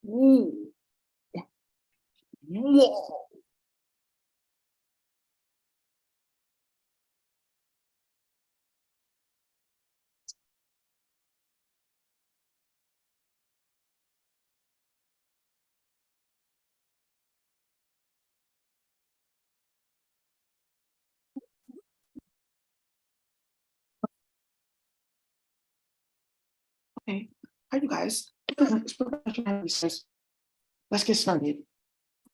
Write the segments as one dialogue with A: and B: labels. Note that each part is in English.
A: Ooh. Whoa. Okay. Hi, you guys. Let's get started.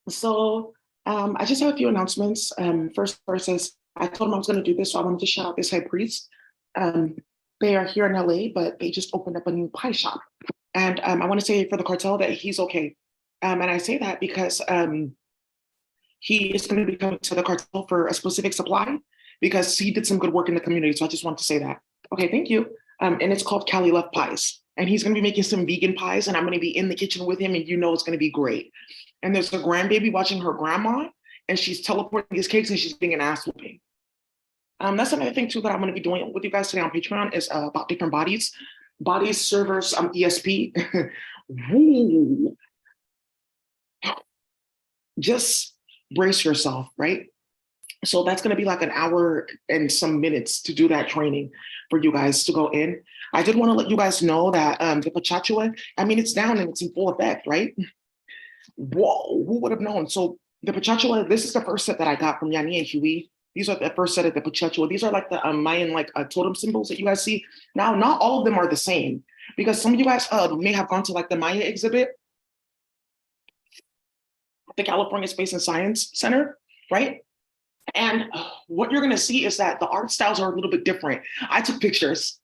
A: So, I just have a few announcements. First is I told them I was going to do this, so I wanted to shout out this high priest. Um, they are here in LA, but they just opened up a new pie shop, and I want to say for the cartel that he's okay. And I say that because he is going to be coming to the cartel for a specific supply because he did some good work in the community. So I just want to say that. Okay, thank you. And it's called Cali Love Pies. And he's going to be making some vegan pies, and I'm going to be in the kitchen with him, and you know it's going to be great. And there's a grandbaby watching her grandma, and she's teleporting these cakes, and she's being an ass whooping. That's another thing too that I'm going to be doing with you guys today on Patreon is about different bodies, bodies, servers, ESP. Woo. Just brace yourself, right? So that's going to be like an hour and some minutes to do that training for you guys to go in. I did want to let you guys know that the Pachachua, I mean, it's down and it's in full effect, right? Whoa, who would have known? So the Pachachua, this is the first set that I got from Yani and Huey. These are the first set of the Pachachua. These are like the Mayan like totem symbols that you guys see. Now, not all of them are the same because some of you guys may have gone to like the Maya exhibit, the California Space and Science Center, right? And what you're going to see is that the art styles are a little bit different. I took pictures.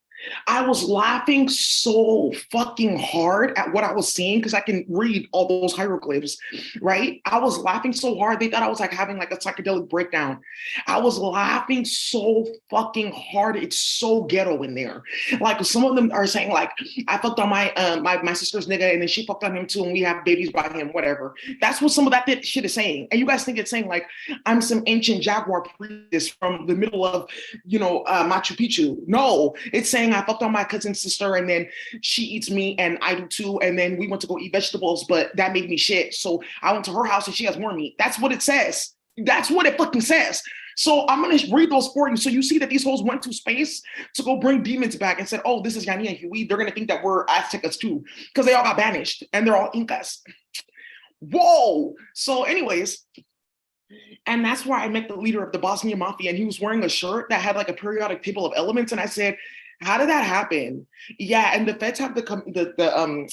A: I was laughing so fucking hard at what I was seeing because I can read all those hieroglyphs, right? I was laughing so hard. They thought I was like having like a psychedelic breakdown. I was laughing so fucking hard. It's so ghetto in there. Like some of them are saying like, I fucked on my sister's nigga and then she fucked on him too and we have babies by him, whatever. That's what some of that shit is saying. And you guys think it's saying like, I'm some ancient jaguar priestess from the middle of, Machu Picchu. No, it's saying I fucked on my cousin's sister and then she eats meat and I do too. And then we went to go eat vegetables, but that made me shit. So I went to her house and she has more meat. That's what it says. That's what it fucking says. So I'm going to read those for you. So you see that these hoes went to space to go bring demons back and said, oh, this is Yani and Huey. They're going to think that we're Aztecas too because they all got banished and they're all Incas. Whoa. So anyways, and that's where I met the leader of the Bosnian Mafia, and he was wearing a shirt that had like a periodic table of elements. And I said, how did that happen? Yeah, and the feds have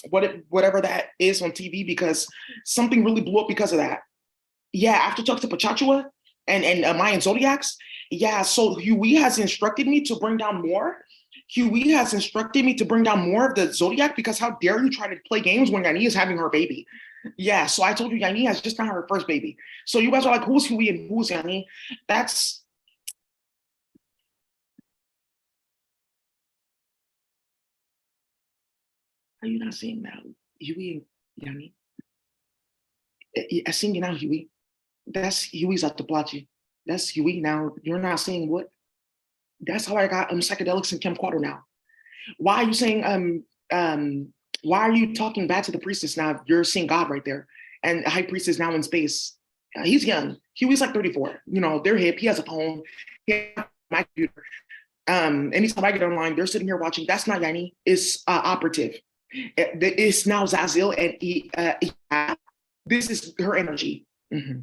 A: whatever that is on TV because something really blew up because of that. Yeah, after talking to Pachachua and Mayan Zodiacs. Yeah, so Huey has instructed me to bring down more. Huey has instructed me to bring down more of the Zodiac because how dare you try to play games when Yani is having her baby? Yeah, so I told you Yani has just had her first baby. So you guys are like, who's Huey and who's Yani? That's Are you not seeing that? Huey and Yani? I seen you now, Huey. That's Huey's at the Plachi. That's Huey now. You're not saying what? That's how I got psychedelics and Camquato now. Why are you saying why are you talking bad to the priestess now? You're seeing God right there. And the high priest is now in space. He's young. Huey's like 34. They're hip. He has a phone. He has my computer. Anytime I get online, they're sitting here watching. That's not Yani. It's operative. It's now Zazil and this is her energy. Mm-hmm.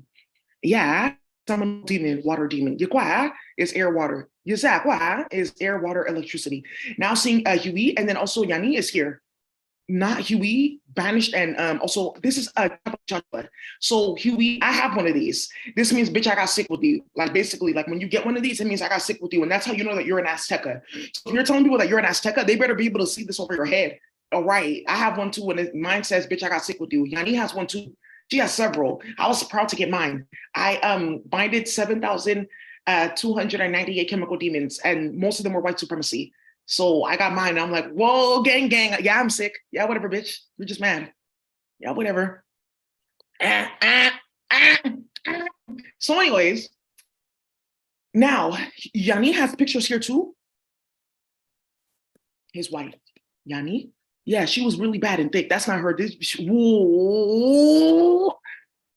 A: Yeah, summon demon, water demon. Yakwa is air, water. Yazakwa is air, water, electricity. Now seeing Huey, and then also Yani is here. Not Huey, banished, and also this is a so Huey, I have one of these. This means bitch, I got sick with you. Like basically, like when you get one of these, it means I got sick with you, and that's how you know that you're an Azteca. So if you're telling people that you're an Azteca, they better be able to see this over your head. All right, I have one too, and mine says, "Bitch, I got sick with you." Yani has one too. She has several. I was proud to get mine. I binded 7,298 chemical demons, and most of them were white supremacy. So I got mine. And I'm like, whoa, gang. Yeah, I'm sick. Yeah, whatever, bitch. You're just mad. Yeah, whatever. So, anyways, now Yani has pictures here too. His wife, Yani. Yeah, she was really bad and thick. That's not her. Whoa,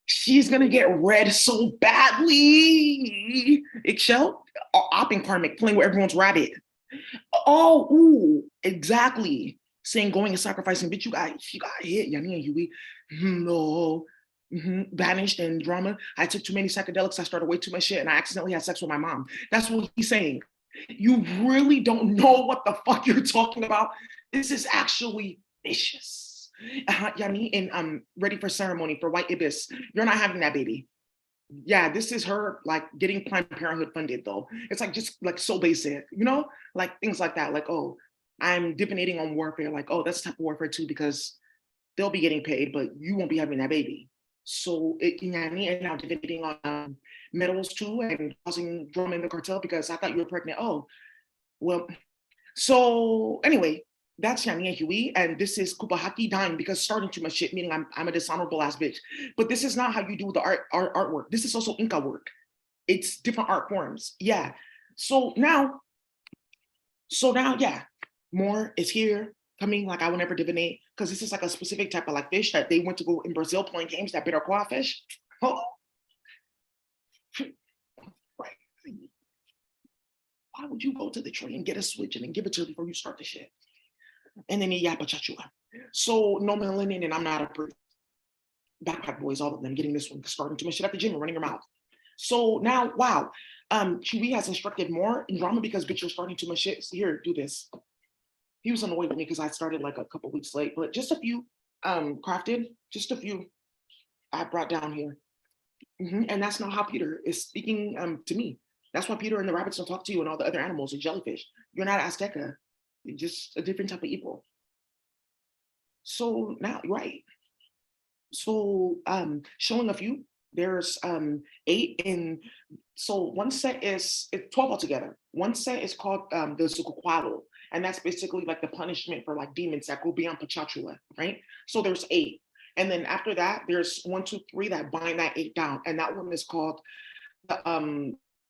A: she's gonna get red so badly. Eggshell, opping karmic, playing with everyone's rabbit. Oh, ooh, exactly. Saying going and sacrificing, bitch, you got hit, Yani and Huey. No. Banished and drama. I took too many psychedelics. I started way too much shit, and I accidentally had sex with my mom. That's what he's saying. You really don't know what the fuck you're talking about. This is actually vicious. Yani, and ready for ceremony for White Ibis. You're not having that baby. Yeah, this is her like getting Planned Parenthood funded though. It's like just like so basic, you know, like things like that. Like, oh, I'm divinating on warfare. Like, oh, that's type of warfare too because they'll be getting paid, but you won't be having that baby. So it and now divinating on metals too and causing drama in the cartel because I thought you were pregnant. Oh, well. So anyway, that's Yani and Huey, and this is Kupahaki dying because starting too much shit, meaning I'm a dishonorable ass bitch. But this is not how you do the artwork. This is also Inca work. It's different art forms. Yeah. So now, yeah, more is here coming. Like I will never divinate because this is like a specific type of like fish that they went to go in Brazil playing games. That bitter quail fish. Oh, right. Why would you go to the tree and get a switch and then give it to her before you start the shit? And then he yappa chachua. So no melanin, and I'm not a priest. Backpack boys, all of them getting this one, starting too much shit at the gym and running your mouth. So now, wow, Chewy has instructed more in drama because bitch, you're starting too much shit. So here, do this. He was annoyed with me because I started like a couple weeks late, but just a few crafted, just a few I brought down here. And that's not how Peter is speaking to me. That's why Peter and the rabbits don't talk to you and all the other animals and jellyfish. You're not Azteca. You're just a different type of evil. So now, right. So showing a few, there's 8 in, so one set is 12 altogether. One set is called the Zukukwalo, and that's basically like the punishment for like demons that go beyond Pachachula, right? So there's 8. And then after that, there's 1, 2, 3 that bind that 8 down. And that one is called,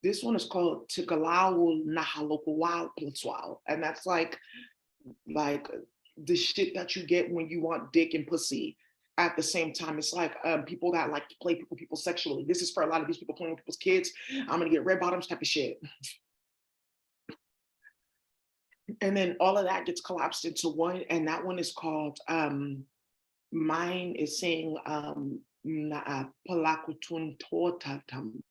A: this one is called Tikalawul Nahalokowal Plitswal. And that's like the shit that you get when you want dick and pussy at the same time. It's like people that like to play people sexually. This is for a lot of these people playing with people's kids. I'm gonna get red bottoms type of shit. And then all of that gets collapsed into one, and that one is called mine is saying Palakutun Totatam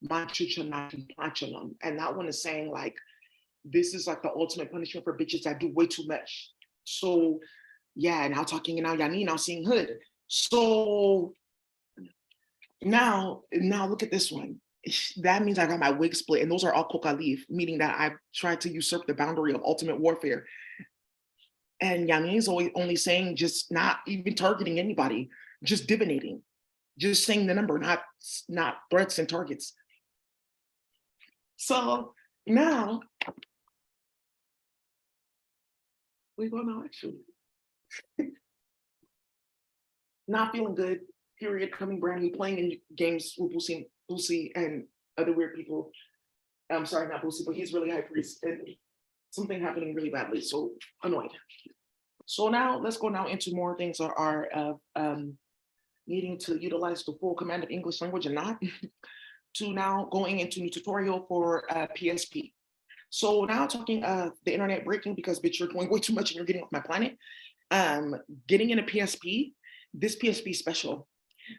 A: Manchuchanatum. And that one is saying like this is like the ultimate punishment for bitches that do way too much. So yeah, now talking now Yani, now seeing hood. So now look at this one. That means I got my wig split, and those are all coca leaf, meaning that I've tried to usurp the boundary of ultimate warfare. And Yani is always only saying just not even targeting anybody, just divinating, just saying the number, not threats and targets. So now we're going to actually not feeling good. Period. Coming brand new, playing in games with Boosie and other weird people. I'm sorry, not Boosie, but he's really high priest, and something happening really badly. So annoyed. So now let's go now into more things that are needing to utilize the full command of English language and not to now going into new tutorial for PSP. So now talking the internet breaking because bitch, you're going way too much and you're getting off my planet. Getting in a PSP, this PSP special.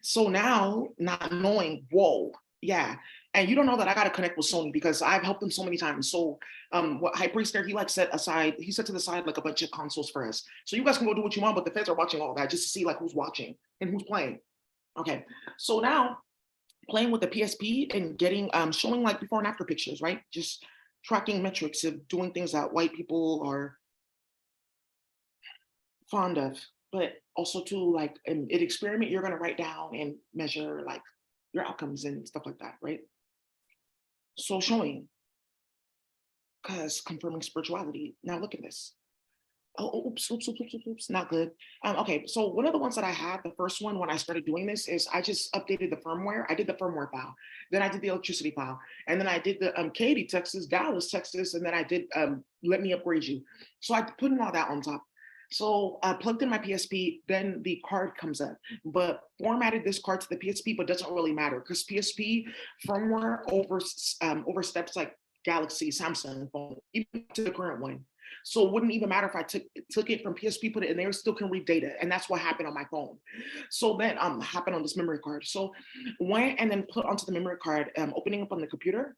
A: So now not knowing, whoa, yeah. And you don't know that I got to connect with Sony because I've helped them so many times. So what High Priest there, he set to the side like a bunch of consoles for us. So you guys can go do what you want, but the feds are watching all that just to see like who's watching and who's playing. Okay. So now playing with the PSP and getting showing like before and after pictures, right? Just tracking metrics of doing things that white people are fond of, but also to like an experiment you're going to write down and measure like your outcomes and stuff like that, right? So showing, because confirming spirituality. Now look at this. Oh, oops, not good. Okay, so one of the ones that I had, the first one when I started doing this is I just updated the firmware. I did the firmware file, then I did the electricity file, and then I did the Katy, Texas, Dallas, Texas, and then I did let me upgrade you. So I put in all that on top. So I plugged in my PSP, then the card comes up, but formatted this card to the PSP, but doesn't really matter because PSP firmware oversteps like Galaxy, Samsung phone, even to the current one. So it wouldn't even matter if I took it from PSP, put it in there, still can read data. And that's what happened on my phone. So then happened on this memory card. So went and then put onto the memory card, opening up on the computer,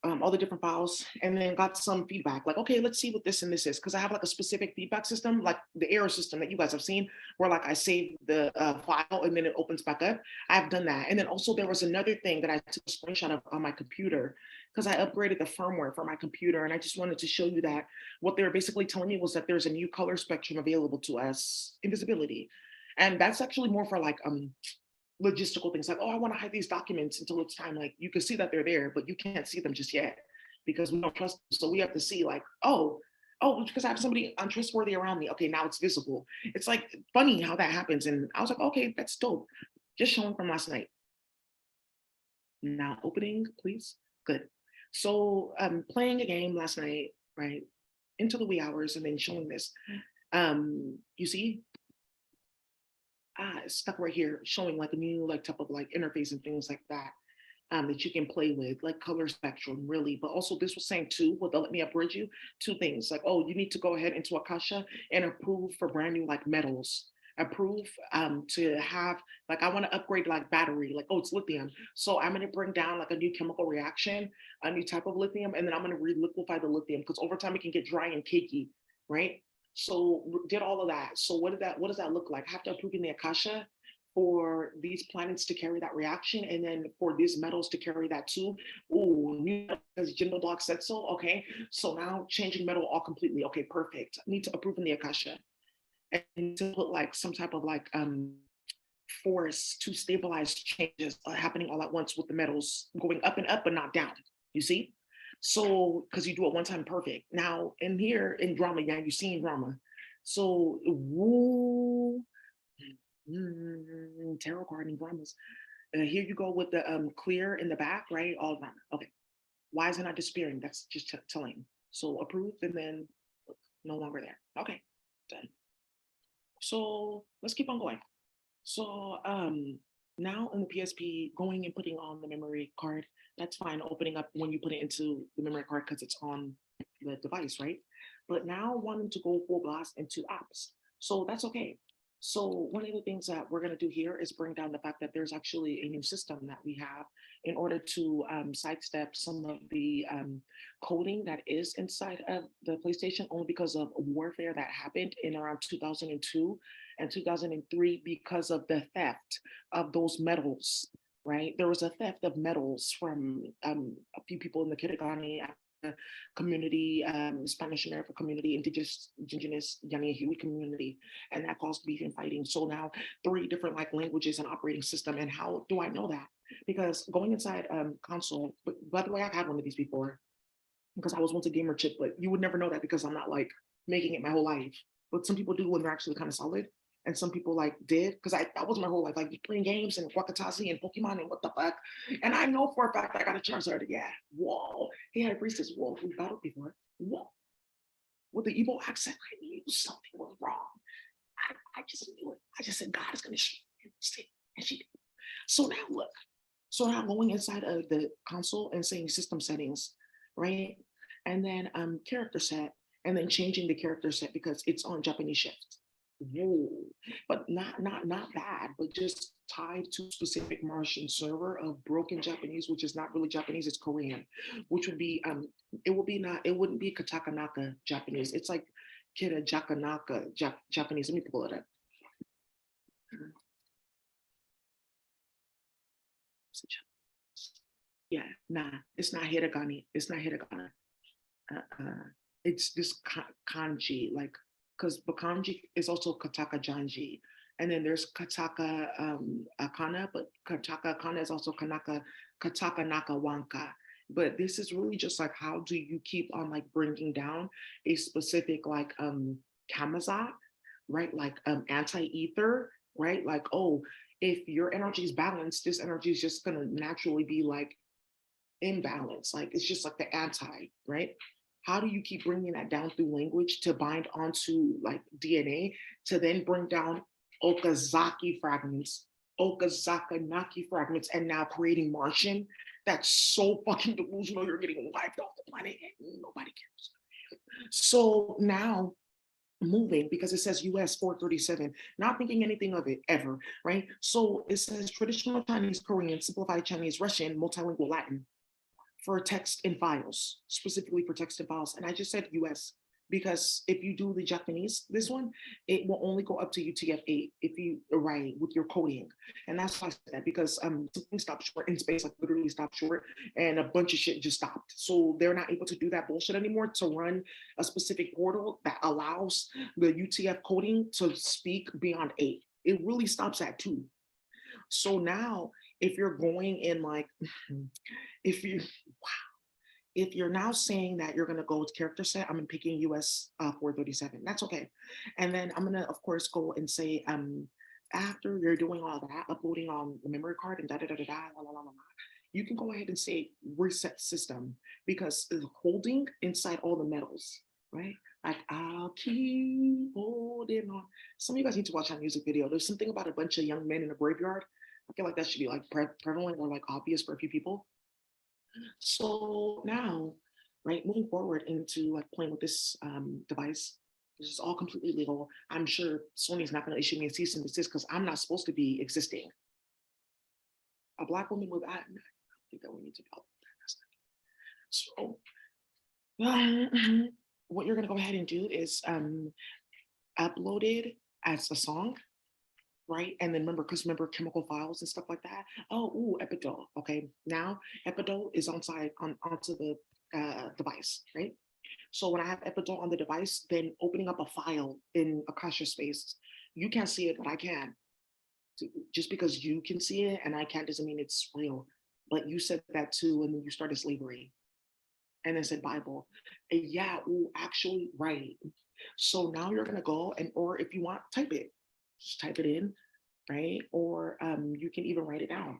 A: all the different files, and then got some feedback like, okay, let's see what this and this is. Cause I have like a specific feedback system, like the error system that you guys have seen, where like I save the file and then it opens back up. I've done that. And then also there was another thing that I took a screenshot of on my computer because I upgraded the firmware for my computer. And I just wanted to show you that what they were basically telling me was that there's a new color spectrum available to us, invisibility. And that's actually more for like logistical things like, oh, I want to hide these documents until it's time. Like you can see that they're there, but you can't see them just yet because we don't trust them. So we have to see like, oh, because I have somebody untrustworthy around me. Okay, now it's visible. It's like funny how that happens. And I was like, okay, that's dope. Just showing from last night. Now opening, please. Good. So playing a game last night, right? Into the wee hours and then showing this. You see, it's stuck right here, showing like a new like type of like interface and things like that. That you can play with, like color spectrum, really. But also, this was saying too, well, they'll let me upgrade you two things like, oh, you need to go ahead into Akasha and approve for brand new like metals. Approve to have like, I want to upgrade like battery, like, oh, it's lithium. So I'm going to bring down like a new chemical reaction, a new type of lithium, and then I'm going to re-liquefy the lithium because over time it can get dry and cakey, right? So did all of that. So what does that look like? I have to approve in the Akasha for these planets to carry that reaction, and then for these metals to carry that too. Oh, because Jindal Dog said so. Okay, so now changing metal all completely. Okay, perfect. I need to approve in the Akasha and to put like some type of like force to stabilize changes happening all at once with the metals going up and up but not down. You see? So because you do it one time, perfect. Now in here in drama, yeah, you've seen drama. So woo, tarot card and dramas. Here you go with the clear in the back, right? All around. Okay. Why is it not disappearing? That's just telling. So approved and then no longer there. Okay, done. So let's keep on going. So now in the PSP, going and putting on the memory card, that's fine. Opening up when you put it into the memory card because it's on the device, right? But now wanting to go full blast into apps. So that's okay. So one of the things that we're going to do here is bring down the fact that there's actually a new system that we have in order to sidestep some of the coding that is inside of the PlayStation, only because of warfare that happened in around 2002 and 2003 because of the theft of those metals, right? There was a theft of metals from a few people in the Kirigani community, Spanish American community, indigenous Yani Huey community, and that caused beef and fighting. So now 3 different like languages and operating system. And how do I know that? Because going inside console, but by the way, I've had one of these before because I was once a gamer chick, but you would never know that because I'm not like making it my whole life. But some people do when they're actually kind of solid. And some people like did because that was my whole life, like playing games and Wakatazi and Pokemon and what the fuck. And I know for a fact I got a Charizard. Yeah, whoa. He had a priestess. Whoa, we battled before. Whoa. With the evil accent, I knew something was wrong. I just knew it. I just said God is gonna shoot me. And she did. So now look. So now I'm going inside of the console and saying system settings, right? And then character set, and then changing the character set because it's on Japanese shift. Whoa, but not bad, but just tied to specific Martian server of broken Japanese, which is not really Japanese, it's Korean, which would be it wouldn't be Katakanaka Japanese. It's like Kira Jakanaka Japanese. Let me pull it up. Yeah, nah, it's not Hiragana. It's not Hiragana. It's this kanji, like, because Bakanji is also Kataka Janji. And then there's Kataka Akana, but Kataka Akana is also Kataka Nakawanka. But this is really just like, how do you keep on like bringing down a specific like Kamaza, right? Like anti-ether, right? Like, oh, if your energy is balanced, this energy is just gonna naturally be like imbalance. Like it's just like the anti, right? how do you keep bringing that down through language to bind onto like DNA to then bring down Okazaki fragments, Okazaki fragments, and now creating Martian? That's so fucking delusional. You're getting wiped off the planet and nobody cares. So now moving because it says US 437, not thinking anything of it ever, right? So it says traditional Chinese, Korean, simplified Chinese, Russian, multilingual Latin for text and files, specifically for text and files. And I just said US because if you do the Japanese, this one, it will only go up to UTF-8 if you write with your coding. And that's why I said that because something stopped short in space, like literally stopped short, and a bunch of shit just stopped. So they're not able to do that bullshit anymore to run a specific portal that allows the UTF coding to speak beyond 8. It really stops at 2. So now if you're going in like, if you, if you're now saying that you're going to go with character set, I'm picking US 437. That's okay. And then I'm going to, of course, go and say, after you're doing all that, uploading on the memory card and da da da da da, la, la, la, la, you can go ahead and say reset system because it's holding inside all the metals, right? Like, I'll keep holding on. Some of you guys need to watch that music video. There's something about a bunch of young men in a graveyard. I feel like that should be like prevalent or like obvious for a few people. So now, right, moving forward into like playing with this device, this is all completely legal. I'm sure Sony's not going to issue me a cease and desist because I'm not supposed to be existing. A Black woman with that, I think that we need to go. So, what you're going to go ahead and do is upload it as a song, right? And then remember chemical files and stuff like that. Oh, ooh, Epidol. Okay, now Epidol is onto the device, right? So when I have Epidol on the device, then opening up a file in Akasha Space, you can't see it, but I can. Just because you can see it and I can't doesn't mean it's real. But you said that too, and then you started slavery, and then said Bible. And yeah, ooh, actually, right. So now you're gonna go and, or if you want, type it. Just type it in, right? Or you can even write it down.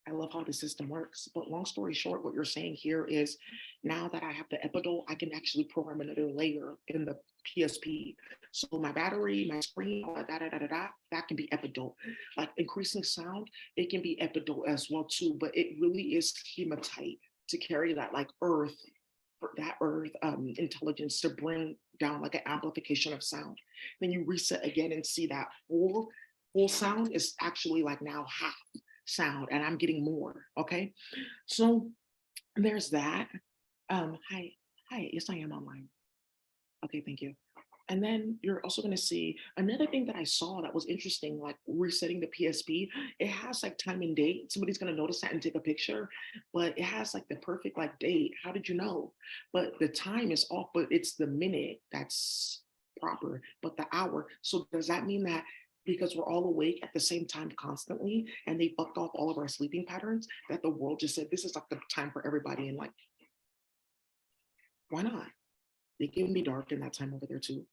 A: I love how the system works. But long story short, what you're saying here is now that I have the Epidol, I can actually program another layer in the PSP. So my battery, my screen, all that can be Epidol. Like increasing sound, it can be Epidol as well too. But it really is hematite to carry that like earth, that earth intelligence to bring down like an amplification of sound. Then you reset again and see that full sound is actually like now half sound and I'm getting more. Okay. So there's that. Hi. Yes, I am online. Okay, thank you. And then you're also going to see another thing that I saw that was interesting, like resetting the PSP. It has like time and date. Somebody's going to notice that and take a picture, but it has like the perfect like date. How did you know? But the time is off, but it's the minute that's proper, but the hour. So does that mean that because we're all awake at the same time constantly and they fucked off all of our sleeping patterns, that the world just said this is like the time for everybody? And like, why not? It can be dark in that time over there too.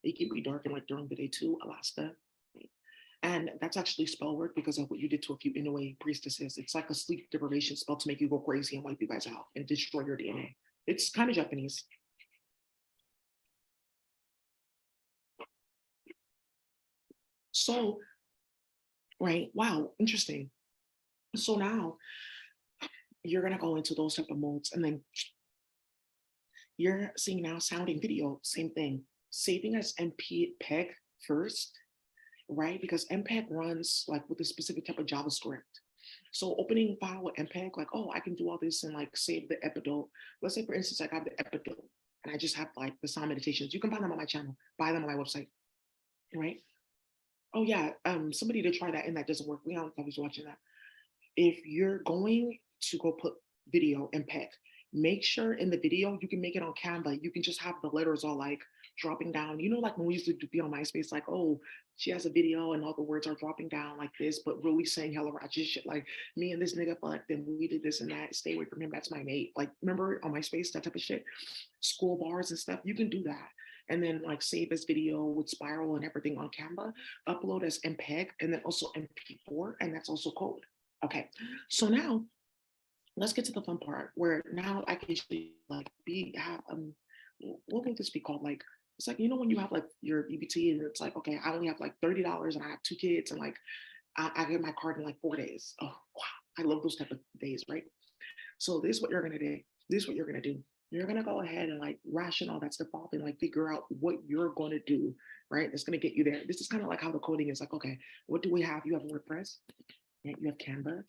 A: It can be dark and like during the day too, Alaska. And that's actually spell work because of what you did to a few Inuit priestesses. It's like a sleep deprivation spell to make you go crazy and wipe you guys out and destroy your DNA. It's kind of Japanese. So, right, wow, interesting. So now you're gonna go into those type of modes and then you're seeing now sounding video, same thing. Saving as MPEG first, right? Because MPEG runs like with a specific type of JavaScript. So opening file with MPEG, like, oh, I can do all this and like save the Epidol. Let's say, for instance, I have the Epidol and I just have like the sound meditations. You can buy them on my channel, buy them on my website, right? Oh yeah, somebody did try that and that doesn't work. We don't know if I was watching that. If you're going to go put video MPEG, make sure in the video you can make it on Canva. You can just have the letters all like dropping down. You know, like when we used to be on MySpace, like, oh, she has a video and all the words are dropping down like this, but really saying hella ratchet shit like me and this nigga fucked and we did this and that. Stay away from him. That's my mate. Like, remember on MySpace, that type of shit, school bars and stuff. You can do that. And then like save this video with spiral and everything on Canva, upload as MPEG and then also MP4, and that's also code. Okay, so now let's get to the fun part where now I can actually like be have what would this be called? Like it's like you know when you have like your EBT and it's like okay, I only have like $30 and I have two kids and like I get my card in like 4 days. Oh wow, I love those type of days, right? So this is what you're gonna do. This is what you're gonna do. You're gonna go ahead and like ration all that stuff off and like figure out what you're gonna do, right? That's gonna get you there. This is kind of like how the coding is like, okay, what do we have? You have WordPress, and you have Canva,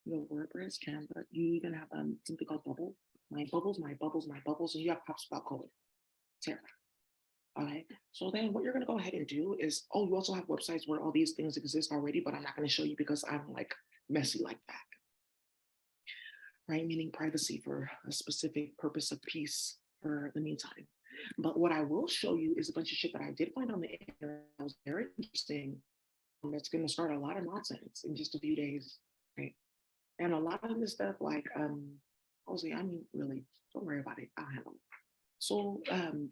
A: you have WordPress, Canva, you even have something called Bubble, my bubbles, and you have HubSpot code. Sarah. Okay. So then what you're gonna go ahead and do is, oh, you also have websites where all these things exist already, but I'm not gonna show you because I'm like messy like that, right? Meaning privacy for a specific purpose of peace for the meantime. But what I will show you is a bunch of shit that I did find on the internet that was very interesting. That's going to start a lot of nonsense in just a few days, right? And a lot of this stuff, like, Jose, I mean, really, don't worry about it. I'll handle it. So,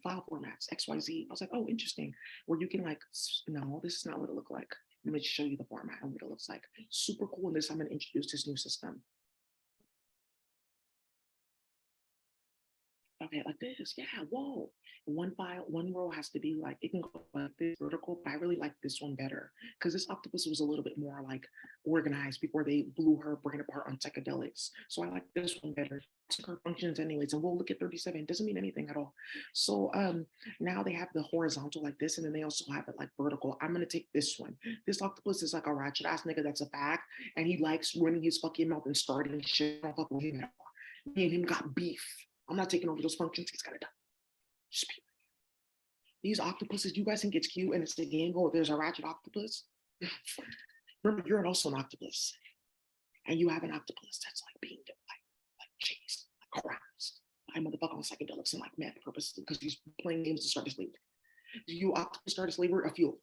A: file formats, XYZ. I was like, oh, interesting. Where you can like, no, this is not what it looked like. Let me just show you the format and what it looks like. Super cool. And this, I'm going to introduce this new system. Okay, like this. Yeah, whoa. One file, one row has to be like, it can go like this vertical, but I really like this one better because this octopus was a little bit more like organized before they blew her brain apart on psychedelics. So I like this one better. Her functions anyways, and we'll look at 37. It doesn't mean anything at all. So now they have the horizontal like this, and then they also have it like vertical. I'm gonna take this one. This octopus is like a ratchet ass nigga, that's a fact. And he likes running his fucking mouth and starting shit. I don't fuck with him at all. Me and him got beef. I'm not taking over those functions. He's got it done. These octopuses, you guys think it's cute and it's a game. Oh, there's a ratchet octopus. Remember, you're also an octopus, and you have an octopus that's like being like chased, like harassed by motherfucker on psychedelics and like meth purposes because he's playing games to start to sleep. Do you octopus start to slavery? A few,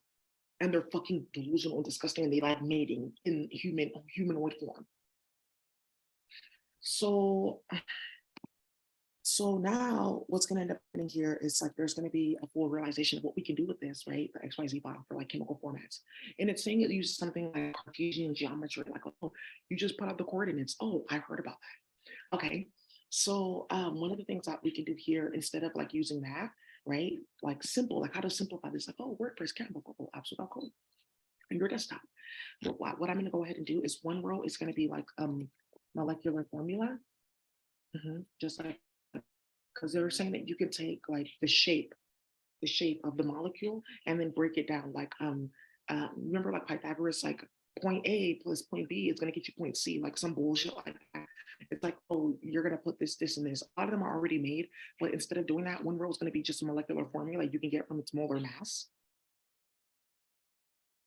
A: and they're fucking delusional and disgusting, and they like mating in humanoid form. So So now what's going to end up happening here is like there's going to be a full realization of what we can do with this, right? The XYZ file for like chemical formats. And it's saying it uses something like Cartesian geometry, like, oh, you just put out the coordinates. Oh, I heard about that. Okay. So one of the things that we can do here, instead of like using that, right? Like simple, like how to simplify this, like, oh, WordPress, Canva, Google, absolute code on your desktop. But what I'm going to go ahead and do is one row is going to be like molecular formula, just like because they were saying that you can take like the shape of the molecule, and then break it down. Like remember like Pythagoras, like point A plus point B is gonna get you point C, like some bullshit like that. It's like, oh, you're gonna put this, and this. A lot of them are already made, but instead of doing that, one row is gonna be just a molecular formula you can get from its molar mass,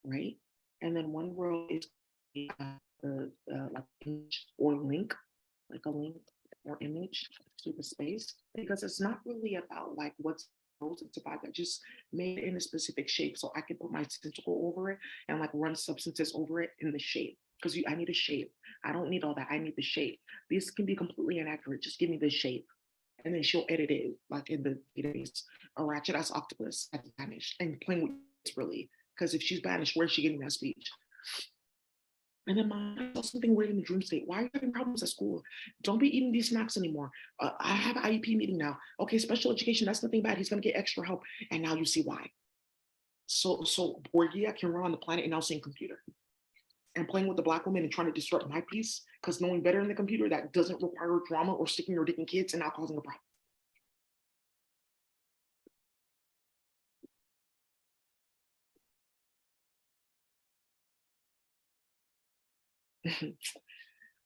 A: right? And then one row is the like image or link, like a link or image to the space, because it's not really about like what's it's about that just made in a specific shape so I can put my tentacle over it and like run substances over it in the shape because I need a shape. I don't need all that. I need the shape. This can be completely inaccurate. Just give me the shape. And then she'll edit it like in the database. A ratchet ass octopus at Spanish and playing with it's really because if she's Spanish, where's she getting that speech? And then I saw something weird in the dream state. Why are you having problems at school? Don't be eating these snacks anymore. I have an IEP meeting now. Okay, special education, that's nothing bad. He's gonna get extra help. And now you see why. So Borgia can run on the planet and now seeing computer. And playing with the black woman and trying to disrupt my peace because knowing better in the computer that doesn't require drama or sticking your dick in kids and not causing a problem.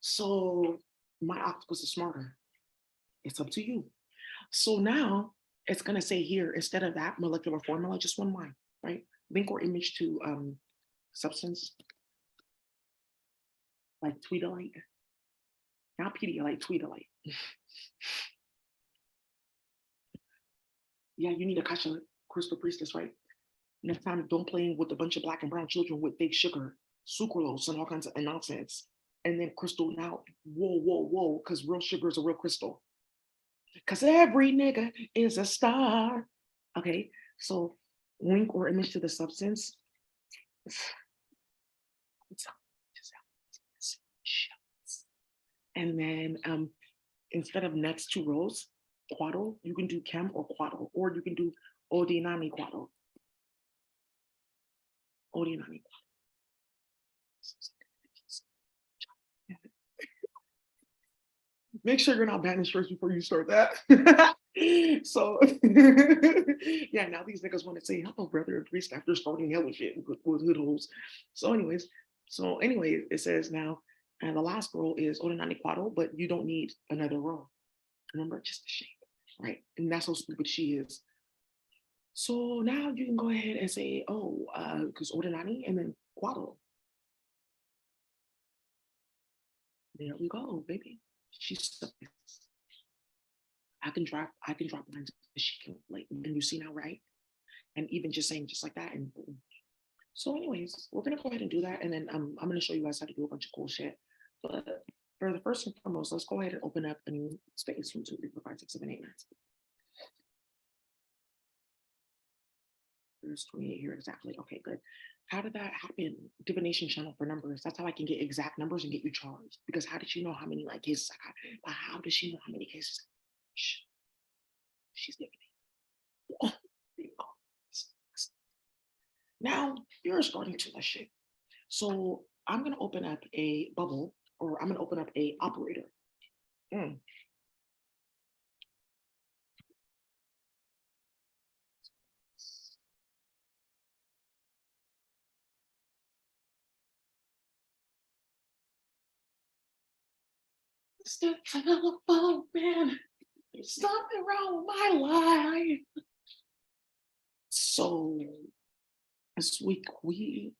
A: So my octopus is smarter. It's up to you. So now it's going to say here, instead of that molecular formula, just one line, right? Link or image to substance, like Tweedolite, not Pedialyte, Tweedolite. Yeah, you need a Kasha crystal priestess, right? Next time, don't play with a bunch of black and brown children with fake sugar, sucralose, and all kinds of nonsense. And then crystal now, whoa, because real sugar is a real crystal. Because every nigga is a star. Okay, so link or image to the substance. And then instead of next two rows, quadro, you can do chem or quadro, or you can do ordinary quadro. Ordinary quadro. Make sure you're not banished first before you start that. So yeah, now these niggas want to say hello, brother and priest after starting hella shit with hood holes. So anyway, it says now, and the last row is ordinary quadro, but you don't need another row. Remember, just the shape, right? And that's how stupid she is. So now you can go ahead and say, oh, because ordinary and then quadro. There we go, baby. She's I can drop lines she can like, and you see now, right? And even just saying just like that, and boom. So, anyways, we're gonna go ahead and do that, and then I'm gonna show you guys how to do a bunch of cool shit. But for the first and foremost, let's go ahead and open up a new space. 1, 2, 3, 4, 5, 6, 7, 8, 9. There's 28 here exactly. Okay, good. How did that happen? Divination channel for numbers. That's how I can get exact numbers and get you charged. Because how did she know how many like cases I got? But how does she know how many cases? Shh. She's giving me. Now you're starting to that shit. So I'm gonna open up a bubble, or I'm gonna open up a operator. Mm. It's the telephone, man. There's something wrong with my life. So, sukwisi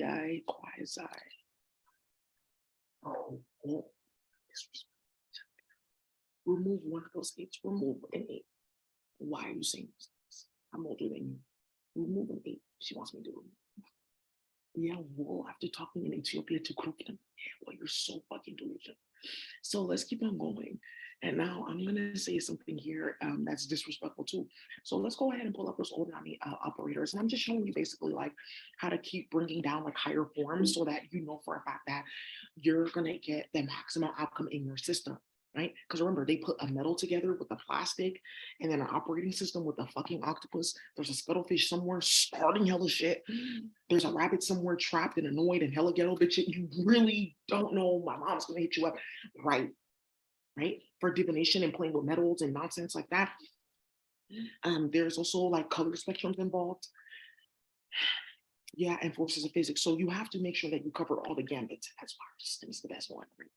A: I quasi. Oh, remove one of those eights. Remove an eight. Why are you saying this? I'm older than you. Remove an eight. She wants me to remove. Yeah, well, after talking in Ethiopia to Krupin, yeah, well, you're so fucking delusional. So let's keep on going. And now I'm gonna say something here that's disrespectful too. So let's go ahead and pull up those ordinary operators. And I'm just showing you basically like how to keep bringing down like higher forms so that you know for a fact that you're gonna get the maximum outcome in your system. Right? Because remember, they put a metal together with a plastic and then an operating system with a fucking octopus. There's a scuttlefish somewhere starting hella shit. There's a rabbit somewhere trapped and annoyed and hella ghetto bitch. You really don't know. My mom's gonna hit you up. Right. Right. For divination and playing with metals and nonsense like that. There's also like color spectrums involved. Yeah, and forces of physics. So you have to make sure that you cover all the gambits. That's why our system is the best one. Right?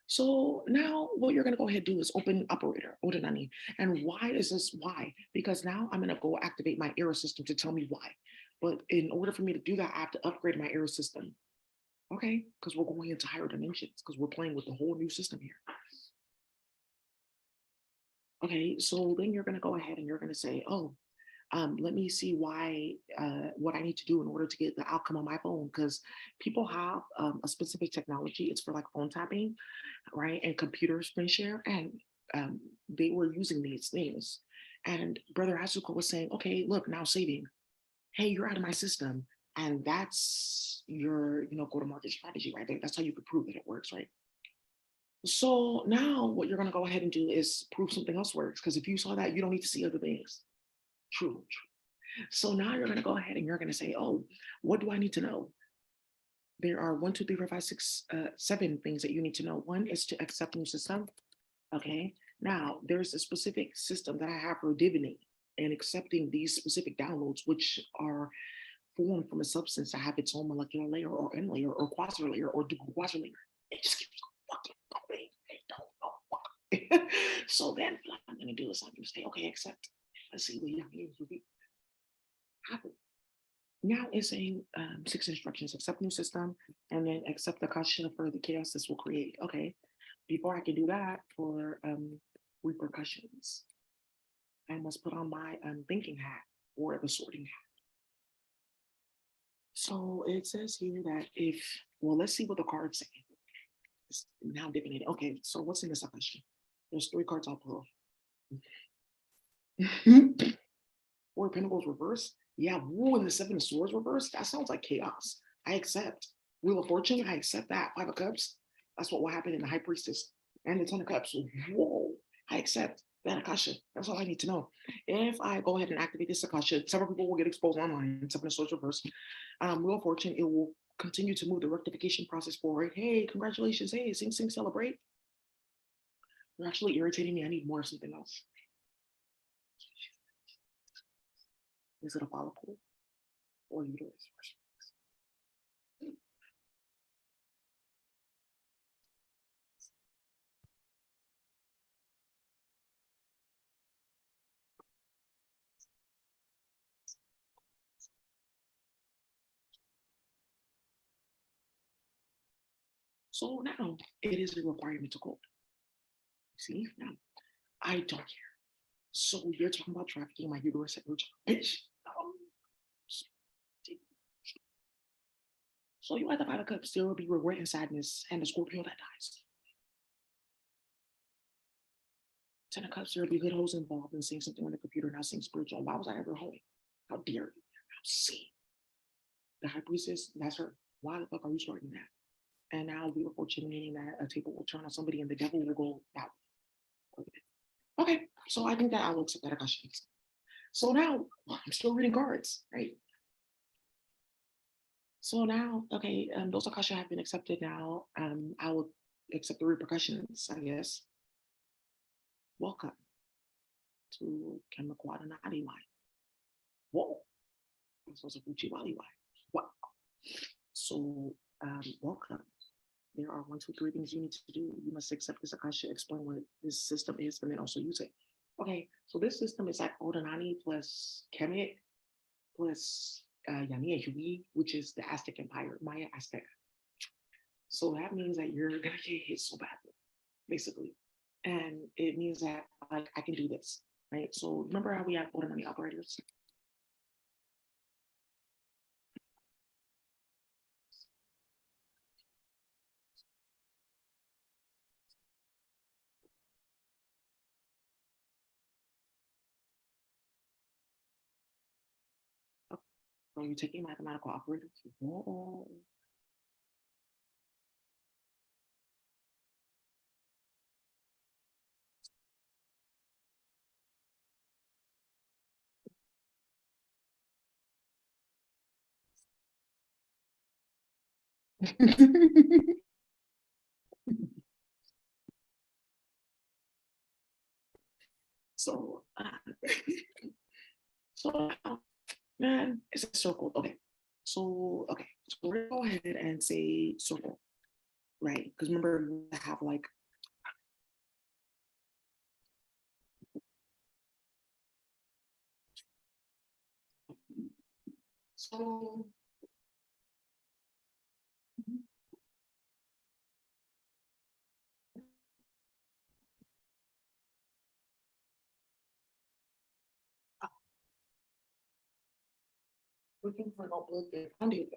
A: So now what you're gonna go ahead and do is open operator, Odinani. And why is this why? Because now I'm gonna go activate my error system to tell me why. But in order for me to do that, I have to upgrade my error system. Okay, because we're going into higher dimensions, because we're playing with a whole new system here. Okay, so then you're gonna go ahead and you're gonna say, oh, let me see why what I need to do in order to get the outcome on my phone, because people have a specific technology. It's for like phone tapping, right, and computer screen share, and they were using these things. And Brother Asuka was saying, okay, look, now saving. Hey, you're out of my system, and that's your go-to-market strategy, right? That's how you could prove that it works, right? So now what you're going to go ahead and do is prove something else works, because if you saw that, you don't need to see other things. True. So now you're going to go ahead and you're going to say, oh, what do I need to know? There are 1, 2, 3, 4, 5, 6, 7 things that you need to know. One is to accept new system. Okay. Now there's a specific system that I have for divining and accepting these specific downloads, which are formed from a substance that have its own molecular layer or N layer or quasi layer or quasi layer. It just keeps fucking going. They don't know why. So then what I'm going to do is I'm going to say, okay, accept. Let's see what you happen. Now it's saying 6 instructions: accept new system, and then accept the kasha for the chaos this will create. Okay, before I can do that for repercussions, I must put on my thinking hat or the sorting hat. So it says here that if, well, let's see what the cards say. It's now divinated. Okay, so what's in this question? There's 3 cards I'll pull. 4 of Pentacles reverse. Yeah, Woo and the 7 of Swords reverse. That sounds like chaos. I accept. Wheel of Fortune, I accept that. 5 of Cups. That's what will happen in the High Priestess and the Ten of Cups. Whoa, I accept that Akasha. That's all I need to know. If I go ahead and activate this Akasha, several people will get exposed online. Seven of Swords reverse. Wheel of Fortune, it will continue to move the rectification process forward. Hey, congratulations. Hey, sing, sing, celebrate. You're actually irritating me. I need more of something else. Is it a follicle or uterus? So now it is a requirement to code. See, now I don't care. So you're talking about trafficking my uterus at your job, bitch. So you at the Five of Cups, there will be regret and sadness, and the Scorpio that dies. Ten of Cups, there will be good hoes involved in seeing something on the computer, not seeing spiritual. Why was I ever hoeing? How dare you? How see? The High Priestess, that's her. Why the fuck are you starting that? And now we are fortunate meaning that a table will turn on somebody and the devil will go that way. Okay, so I think that I will accept that Akasha. So now I'm still reading cards, right? So now, okay, those Akasha have been accepted now. I will accept the repercussions, I guess. Welcome to Kemakwada Nadi Wai. Whoa, I'm supposed to Fuchi Wali Wai. Wow. So, welcome. There are 1, 2, 3 things you need to do. You must accept this Akasha, explain what this system is, and then also use it. Okay, so this system is like Odanani plus Kemet plus Yami Yugi, which is the Aztec Empire, Maya Aztec. So that means that you're gonna get hit so badly, basically. And it means that like I can do this, right? So remember how we have Odanani operators? So you're taking mathematical operators. Whoa. So, so man, it's a circle. Okay. So, okay. So we're gonna go ahead and say circle, right? Because remember, you have like, so looking for notebook and found it.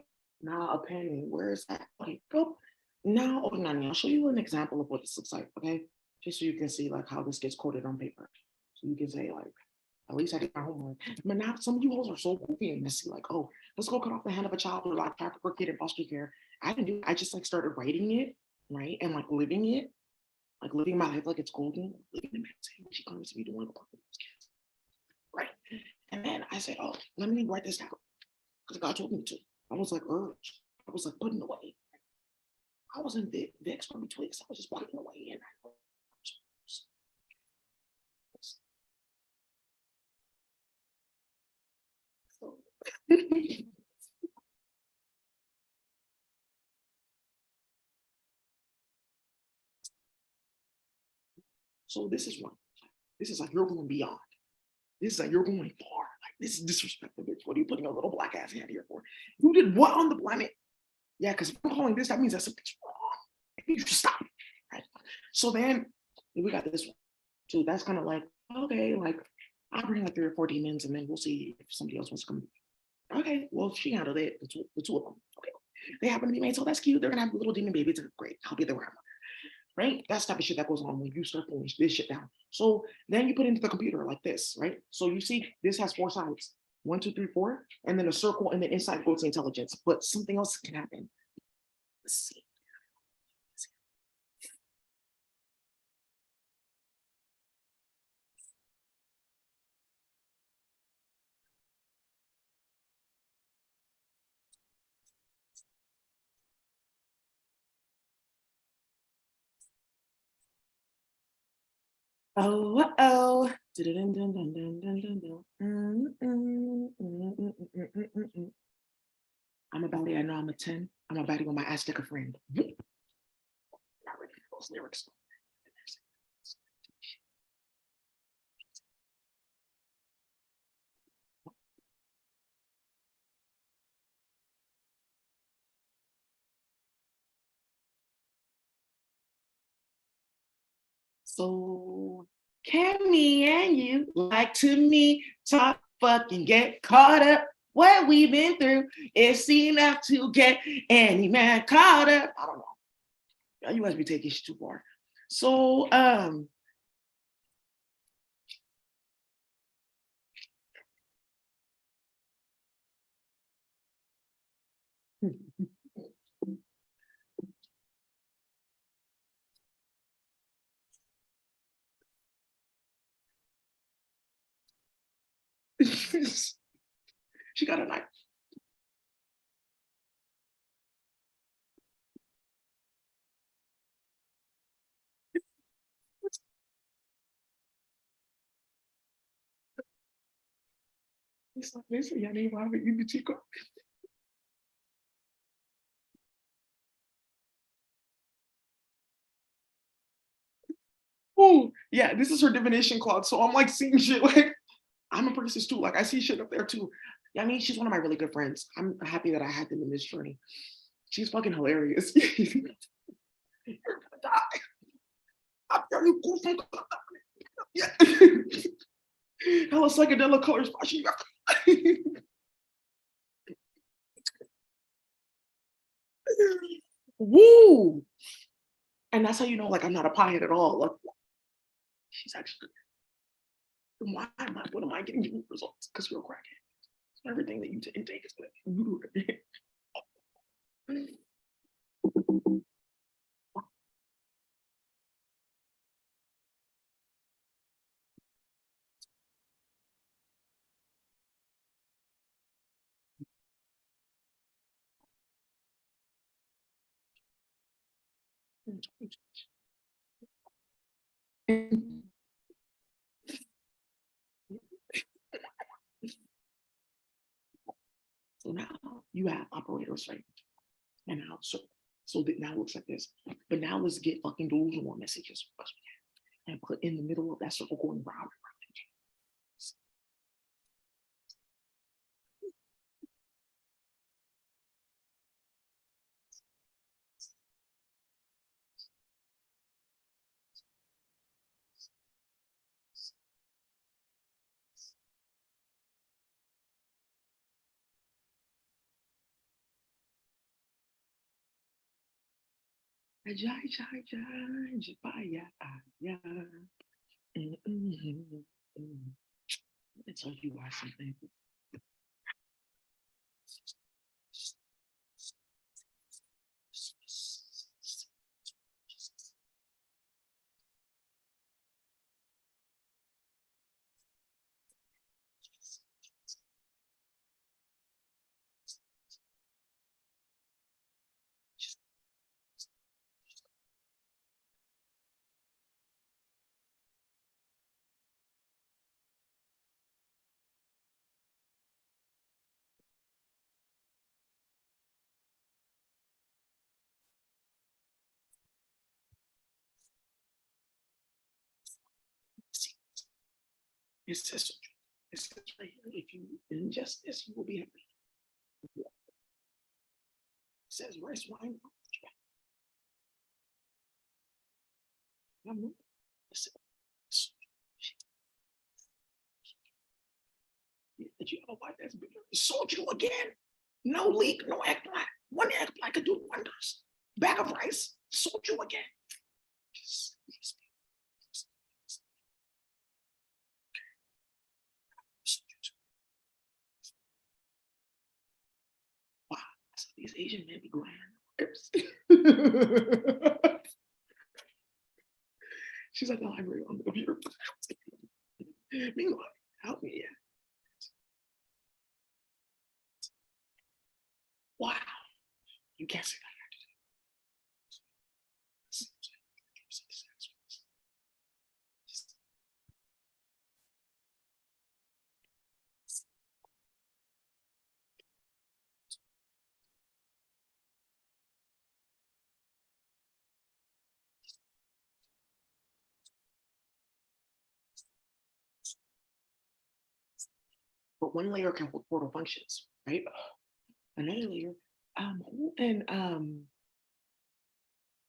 A: Now a pen, where is that? Okay, go. Now, okay, now I'll show you an example of what this looks like, okay? Just so you can see like how this gets coded on paper. So you can say like, at least I did my homework. But now some of you hoes are so goofy and messy, like, oh, let's go cut off the hand of a child or like traffic or kid in foster care. I didn't do I just like started writing it, right? And like living it, like living my life like it's golden, living the saying what she comes to be doing with those kids. Right. And then I said, oh, let me write this down. Because God told me to. I was like urged. I was like putting away. I wasn't vexed or betwixt. I was just putting away. And so, so this is one. This is like you're going beyond. This is like you're going far. Like this is disrespectful, bitch. What are you putting a little black ass hand here for? You did what on the planet? Yeah, because if I'm calling this, that means that something's wrong. You should stop. Right? So then we got this one. So that's kind of like, okay, like I'll bring like 3 or 4 demons and then we'll see if somebody else wants to come. Okay, well, she handled it, the two of them. Okay. They happen to be made, so that's cute. They're gonna have a little demon baby. It's great. I'll be the grandmother. Right? That's the type of shit that goes on when you start pulling this shit down. So then you put it into the computer like this, right? So you see this has 4 sides. 1, 2, 3, 4, and then a circle, and then inside goes to intelligence. But something else can happen. Let's see. Oh, oh. I'm a baddie, I know I'm a 10. I'm a baddie with my Azteca friend. Not ready for those lyrics. So can me and you like to me talk fucking get caught up? What we've been through is enough to get any man caught up. I don't know. You must be taking shit too far. So she got a knife. It's like this, yeah, they want to be chico. Oh, yeah, this is her divination cloud. So I'm like seeing shit like I'm a priestess too. Like I see shit up there too. Yeah, I mean, she's one of my really good friends. I'm happy that I had them in this journey. She's fucking hilarious. You're gonna die. I'm very cool. Yeah. Hella psychedelic colors. Woo! And that's how you know, like, I'm not a pothead at all. Like, she's actually, why am I, what am I getting you results? Because you're a crackhead. So everything that you intake is going to So now you have operators, right? And now, so that now it looks like this. But now let's get fucking delusional messages and put in the middle of that circle going round and round. Jai, jai, jai, jai, yeah. Let me tell you why something. It says, it says right here, if you ingest this, you will be happy. It says rice wine. Did you know why that's bigger? Sold you again. No leak, no eggplant. One eggplant could do wonders. Bag of rice, sold you again. Wow, these Asian men be grand. She's at the library on the computer. Meanwhile, help me, yeah. Wow, you can't say that. but one layer can hold portal functions, right? Another layer, and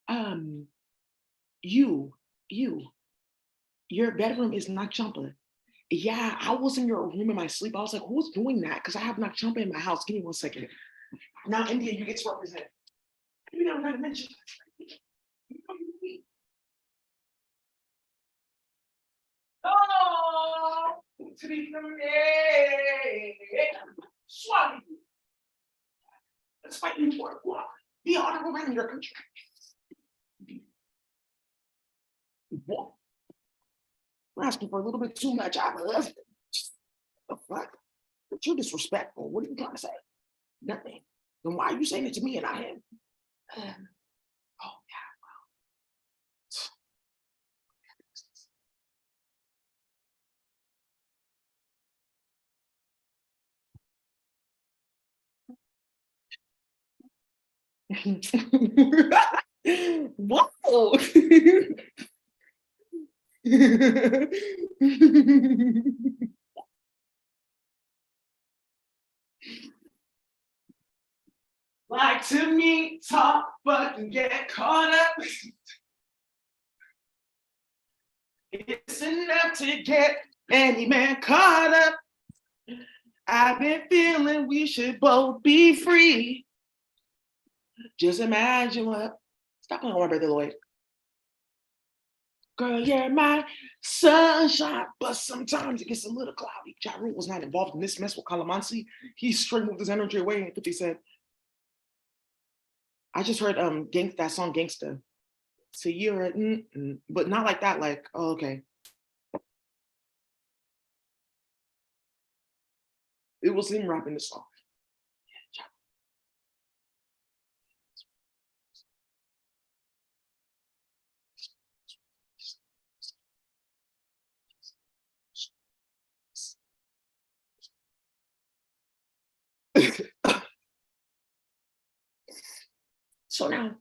A: um, you, you, your bedroom is Nak Champa. Yeah, I was in your room in my sleep. I was like, who's doing that? Because I have Nak Champa in my house. Give me 1 second. Now, India, you get to represent. You never had to mention. Oh, to be from me. Swallow you. Let's fight you for it. Be honorable man in your country. What? We're asking for a little bit too much out of a husband. The fuck? But you're disrespectful. What are you trying to say? Nothing. Then why are you saying it to me and not him? Oh, yeah. Whoa. Like to me, talk, but get caught up. It's enough to get any man caught up. I've been feeling we should both be free. Just imagine what. Stop playing on my brother Lloyd. Girl, you're my sunshine, but sometimes it gets a little cloudy. Ja Rule was not involved in this mess with Calamansi. He straight moved his energy away and 50 said, I just heard that song Gangsta. So you're but not like that, like, oh, okay. It was him rapping the song. So now,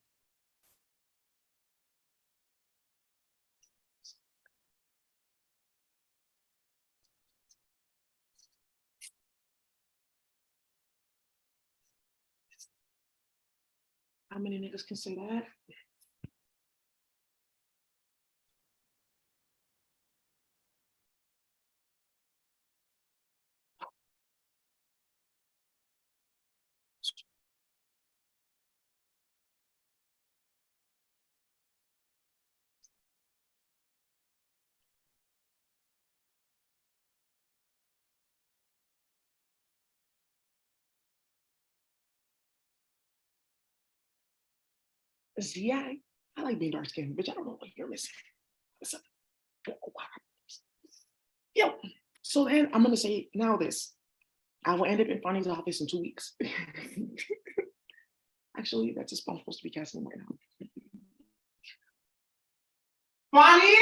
A: how many niggas can say that? See, I like being dark skinned, bitch. I don't know what you're missing. Yo, so then I'm gonna say now this. I will end up in Fonny's office in 2 weeks. Actually, that's a spot I'm supposed to be casting right now. Fonny?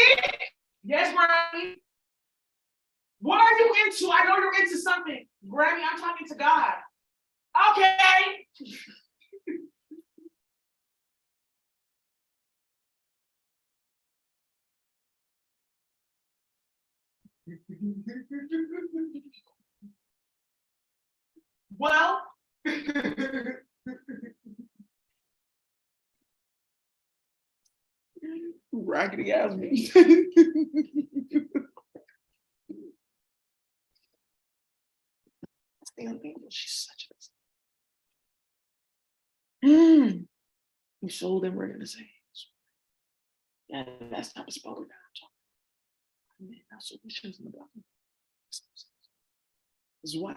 A: Yes, Grammy. What are you into? I know you're into something. Grammy, I'm talking to God. Okay. Well, raggedy ass me. She's such a. We sold them, we're gonna say. Yeah, that's not a spoiler down. Now solutions in the bottom. This is why.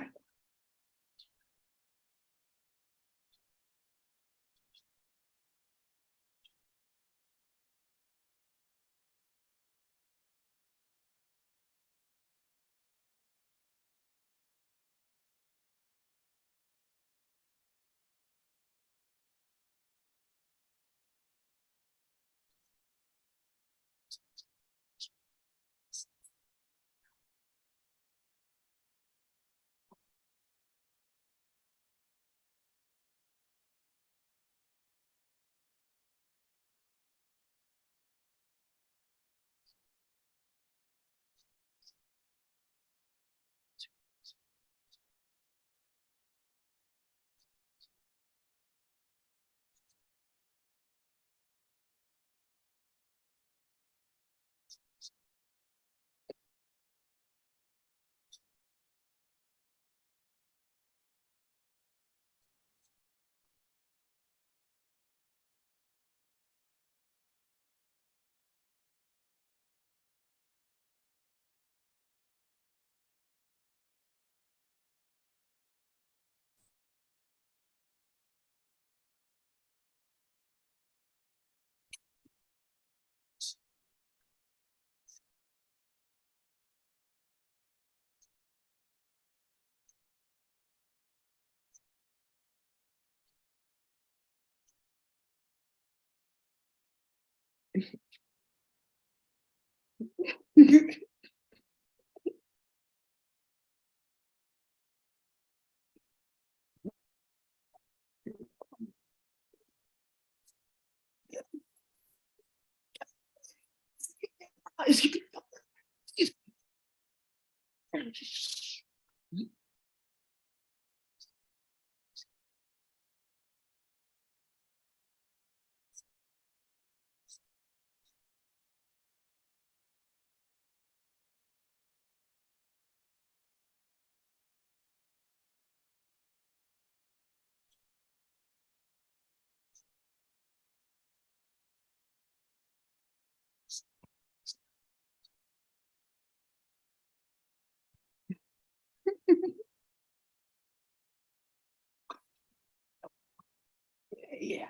A: Yeah.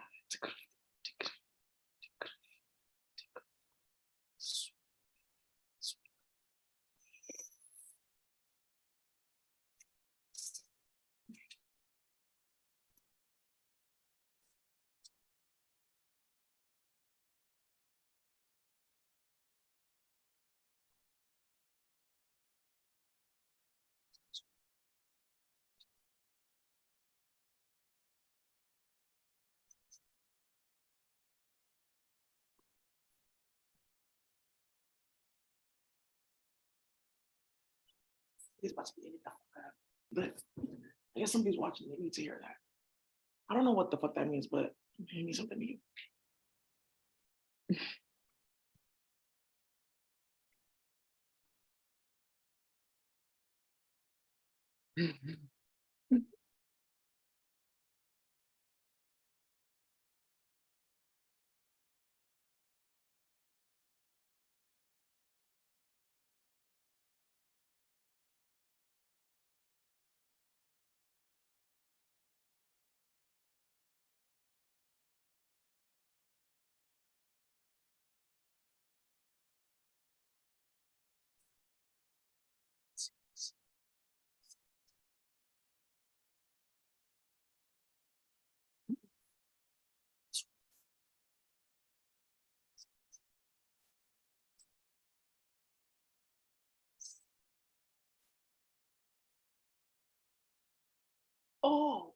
A: It's about to be any time. But I guess somebody's watching. They need to hear that. I don't know what the fuck that means, but it means something to you. Oh,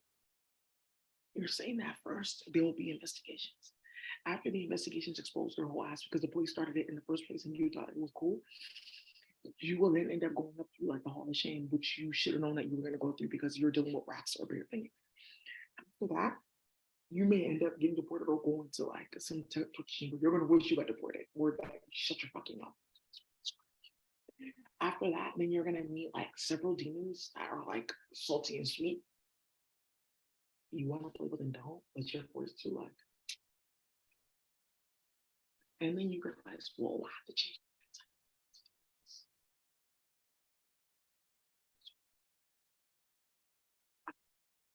A: you're saying that first, there will be investigations. After the investigations expose their whole ass because the police started it in the first place and you thought it was cool, you will then end up going up through like the Hall of Shame, which you should have known that you were going to go through because you're dealing with rats or bigger thing. After that, you may end up getting deported or going to like some torture chamber. You're going to wish you got deported or like shut your fucking mouth. After that, then you're going to meet like several demons that are like salty and sweet. You want to play with them, don't, but you're forced to like. And then you realize, well, I have to change.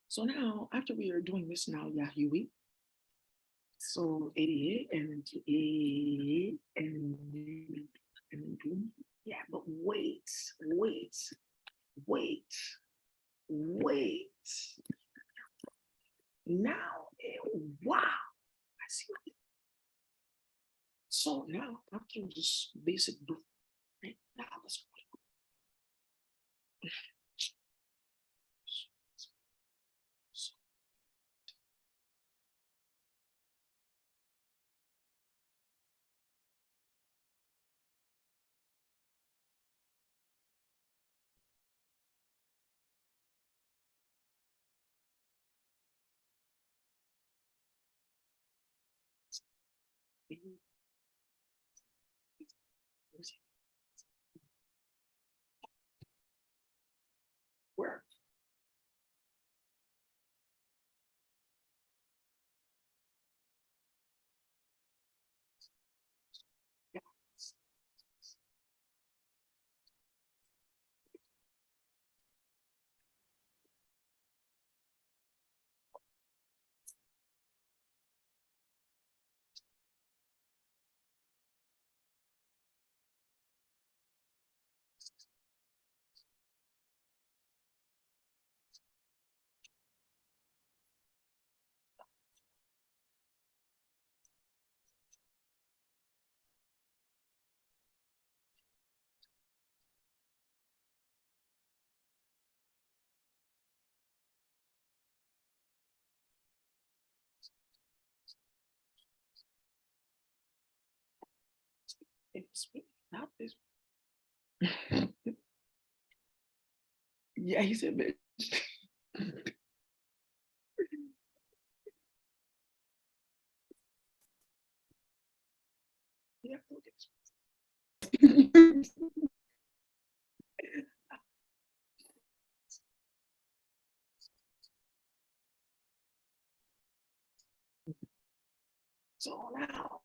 A: So now, after we are doing this now, yeah, Huey. So 88 and then 88 and then boom. Yeah, but wait, wait. Now, wow, I see. So now, after this basic right now, let's where yeah, It's not this. Yeah, he said, bitch. Yeah, look at this. So now,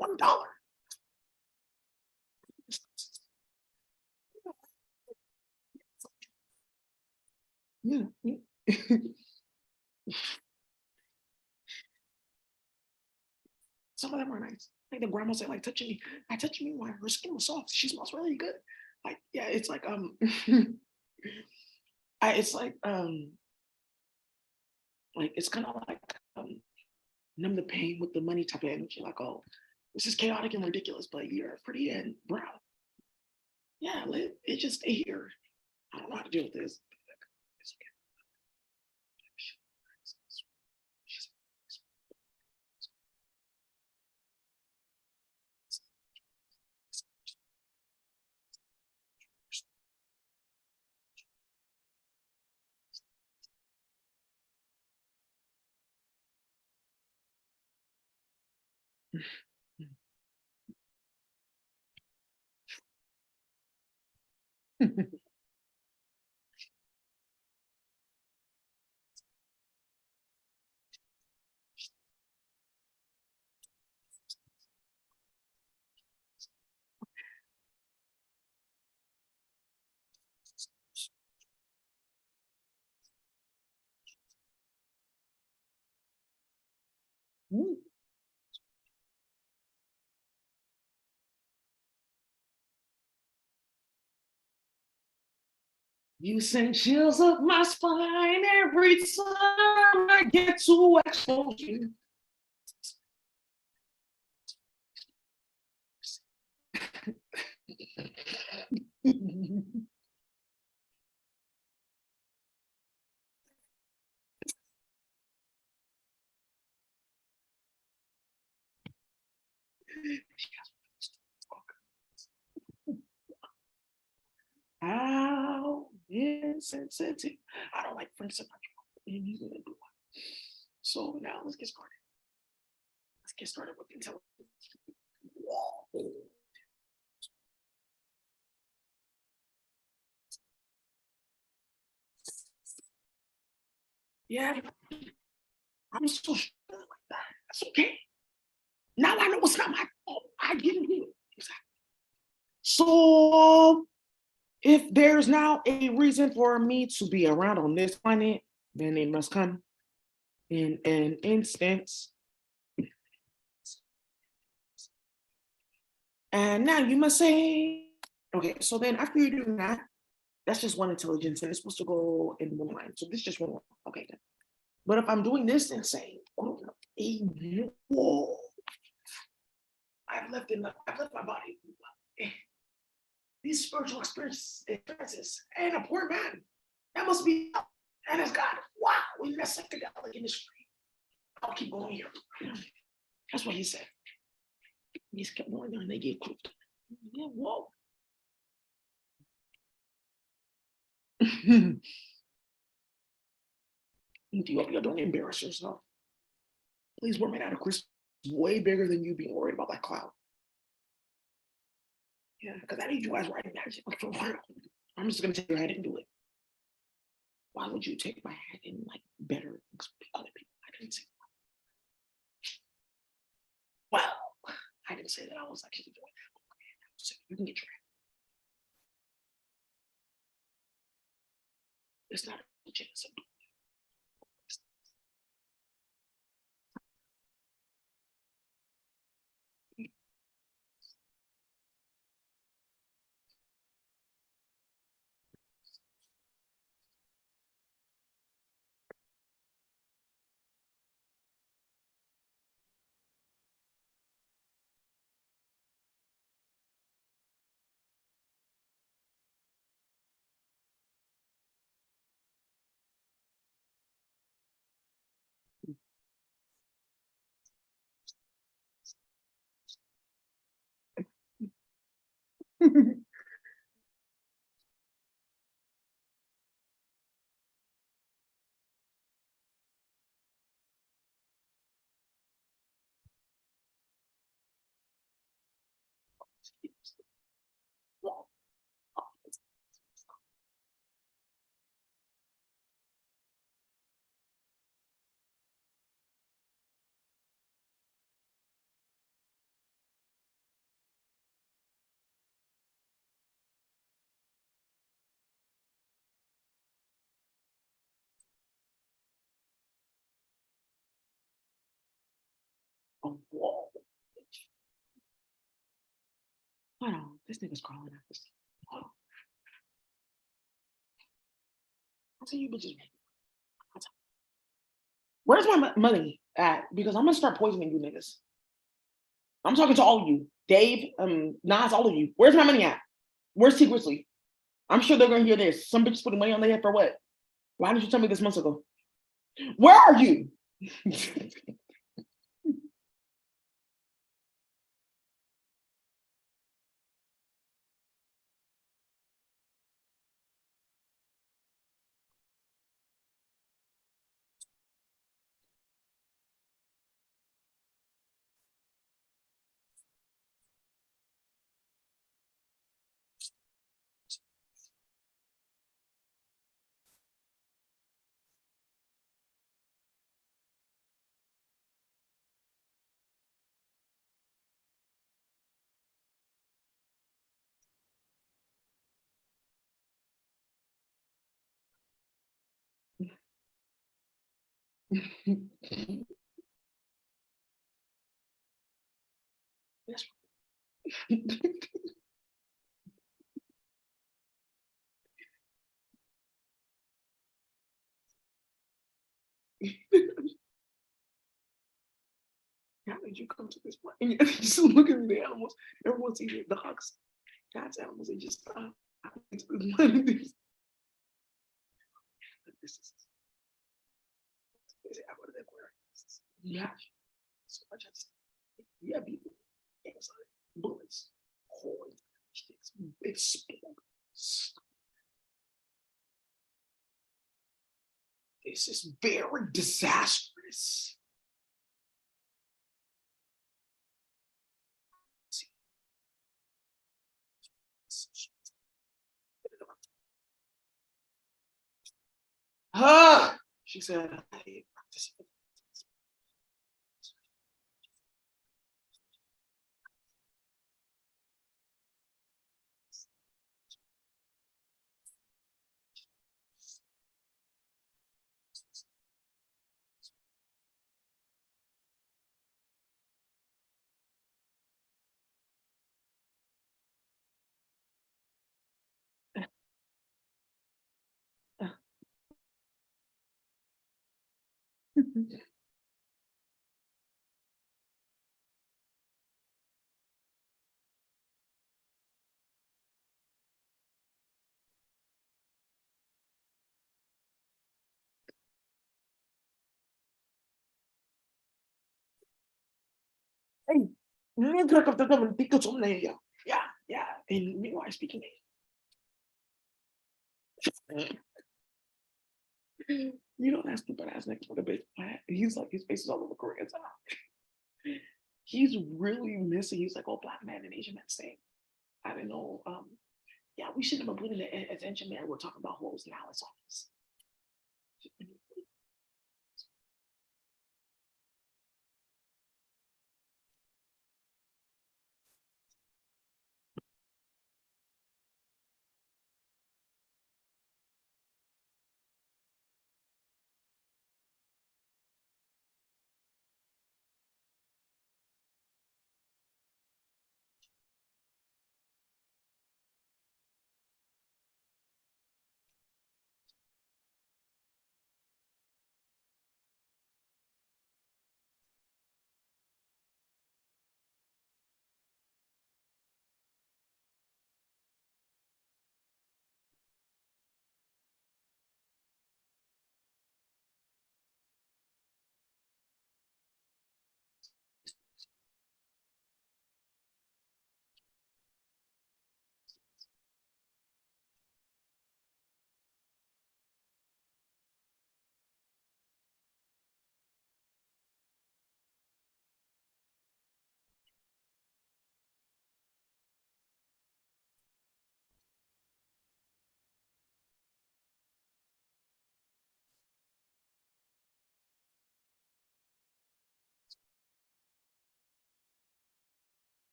A: $1. Yeah. Some of them are nice. Like the grandma said, like touching me. I touching me while her skin was soft. She smells really good. Like, yeah, it's like it's like it's kind of like numb the pain with the money type of energy. Like, oh, this is chaotic and ridiculous, but you're pretty and brown. Yeah, let it just stay here. I don't know how to deal with this. It's okay. You send chills up my spine every time I get to expose you. How insensitive. I don't like Frank Sinatra. And he's gonna do one. So now let's get started. Let's get started with intelligence. Whoa. Yeah, I'm so sure like that. That's okay. Now I know it's not my fault. I didn't do it. Exactly. So if there's now a reason for me to be around on this planet, then it must come in an instance. And now you must say, okay, so then after you do that, that's just one intelligence and it's supposed to go in one line. So this is just one line. Okay, then. But if I'm doing this and saying, oh, whoa, I've left my body. These spiritual experiences and a poor man. That must be, and it's God. Wow, we met psychedelic in the street. I'll keep going here. That's what he said. He just kept going there and they gave proof. Yeah, whoa. Ethiopia, don't embarrass yourself. Please, we're made out of crystal, way bigger than you being worried about that cloud. Yeah, because I need you guys writing magic. I'm just gonna take your head and do it. Why would you take my head and like better other people? I didn't say that. Well, I didn't say that I was actually doing that. So you can get your head. It's not a chance. Oh, whoa. Hold on, this nigga's crawling at this. Oh, I'll tell you bitches. Where's my money at? Because I'm gonna start poisoning you niggas. I'm talking to all of you. Dave, Nas, all of you. Where's my money at? Where's T Grizzly? I'm sure they're gonna hear this. Some bitches putting money on their head for what? Why didn't you tell me this months ago? Where are you? How did you come to this point? And you're just looking at the animals. Everyone's eating dogs. God's animals. They just stop. This is yeah. So much yeah, people. Bullets. Horns. Explodes. This is very disastrous. She said, I hey, you look up the government because of yeah, yeah, and meanwhile speaking. You know that stupid ass next to the bitch. He's like his face is all over Korean style. He's really missing. He's like, oh, black man and Asian man same. I don't know. Yeah, we shouldn't have been putting the attention there. We're talking about holes now. It's office.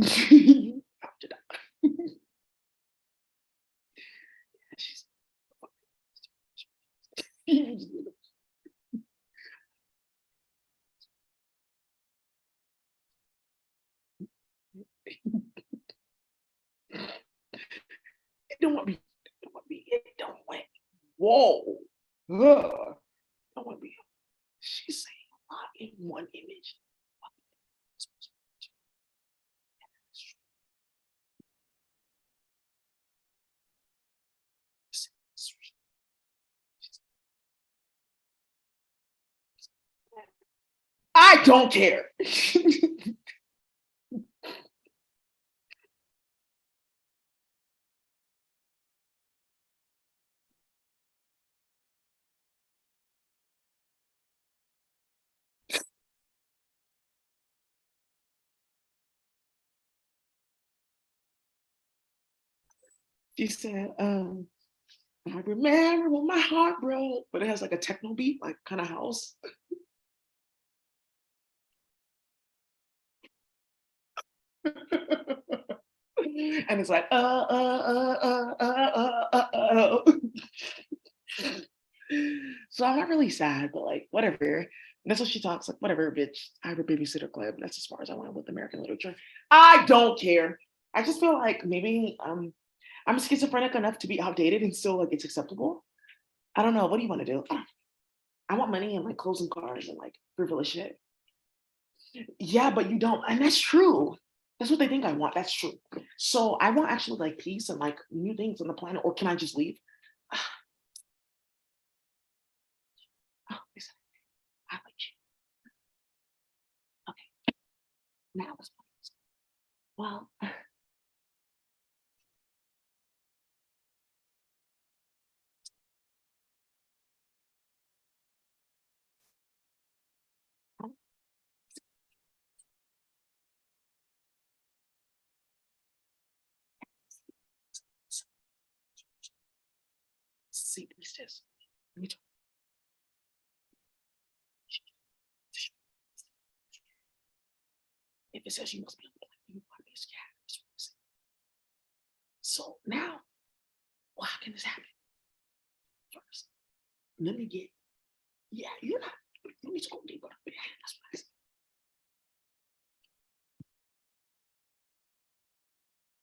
A: You have to die. She's- It don't want me. It don't want me. It don't want. Whoa. Ugh. Don't want me. She's saying a lot in one image. I don't care. She said, I remember when my heart broke, but it has like a techno beat, like kind of house. And it's like, So I'm not really sad, but like, whatever. That's what she talks like, whatever, bitch. I have a babysitter club. That's as far as I went with American literature. I don't care. I just feel like maybe I'm schizophrenic enough to be outdated and still like it's acceptable. I don't know. What do you want to do? I want money and like clothes and cars and like frivolous shit. Yeah, but you don't. And that's true. That's what they think I want. That's true. So I want actually like peace and like new things on the planet, or can I just leave? Oh, listen, I like you. Okay, now it's well. See, priestess. Let me talk. If it says you must be on the planet, you want to be scared. So now, well, how can this happen? First, let me get. Yeah, you're not. Let me just go deeper. That's what I said.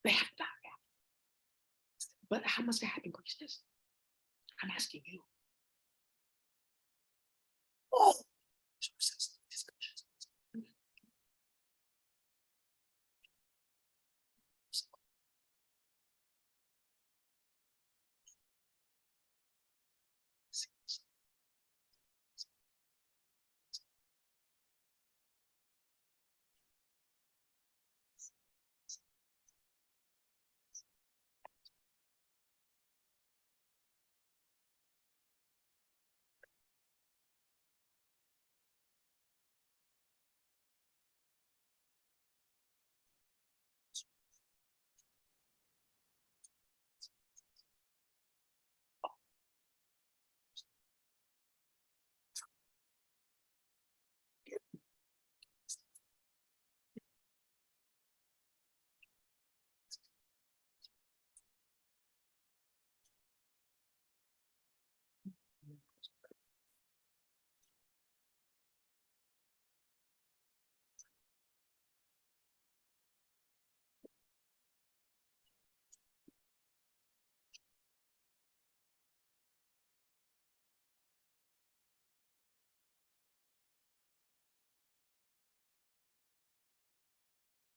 A: They have to die. But how must that happen, priestess? I'm asking you. Oh,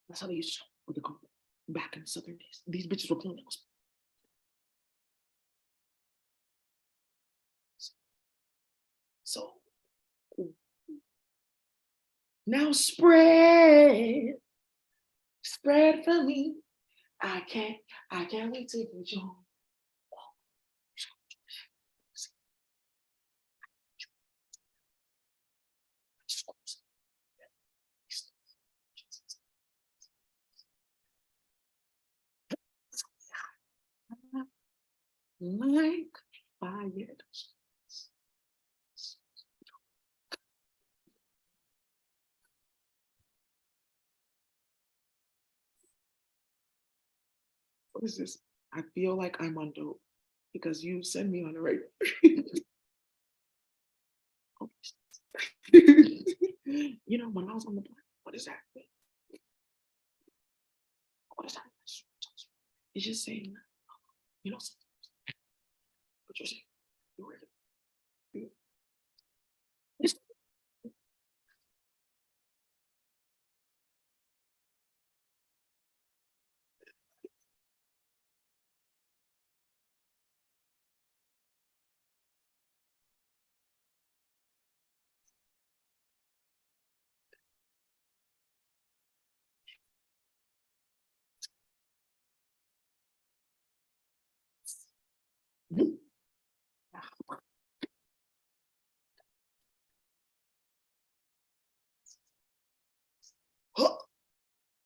A: that's how they used to what they call it back in the southern days. These bitches were playing those. So now spread for me. I can't, I can't wait to get you home. Like fire. What is this? I feel like I'm on dope because you send me on a regular. You know, when I was on the block, what is that? What is that? It's just saying, you know, what you're saying.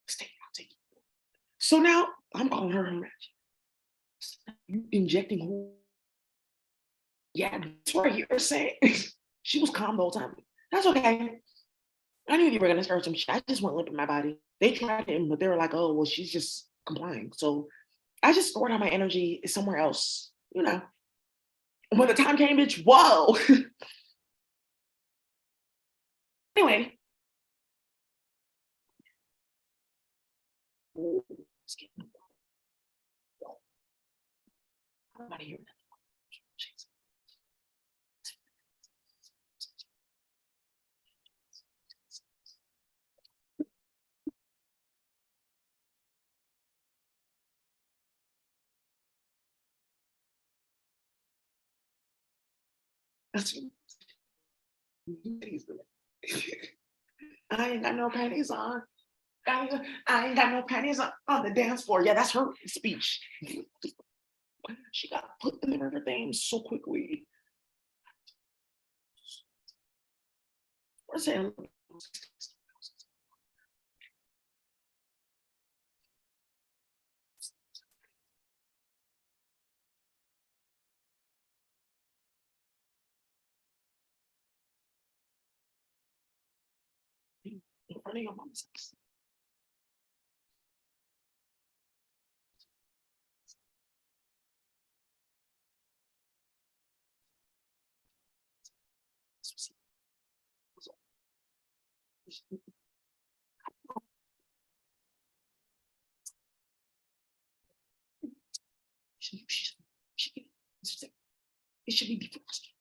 A: Stay, I'll take it. So now I'm calling her magic. You injecting who? Yeah, that's what you're saying. She was calm the whole time. That's okay. I knew you were gonna start some shit. I just went limp in my body. They tried it, but they were like, oh, well, she's just complying. So I just stored all my energy somewhere else, you know. When the time came, bitch, whoa. Anyway. I'm out of here. I ain't got no panties on. I ain't got no panties on the dance floor. Yeah, that's her speech. She got put in everything so quickly. We're saying in front of your mom's house. It should be defrosted.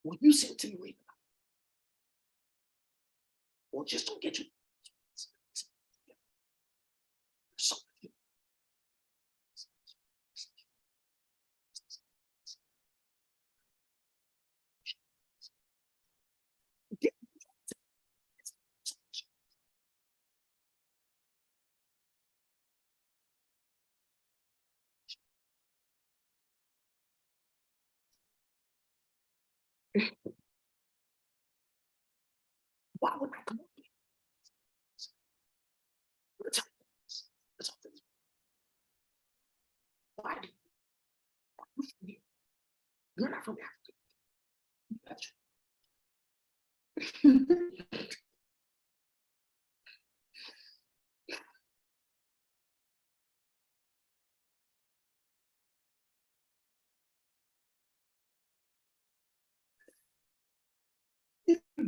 A: Well, you sent to me right now. Well, just don't get you. So, why would I come up here? Why do you? You're not from Africa.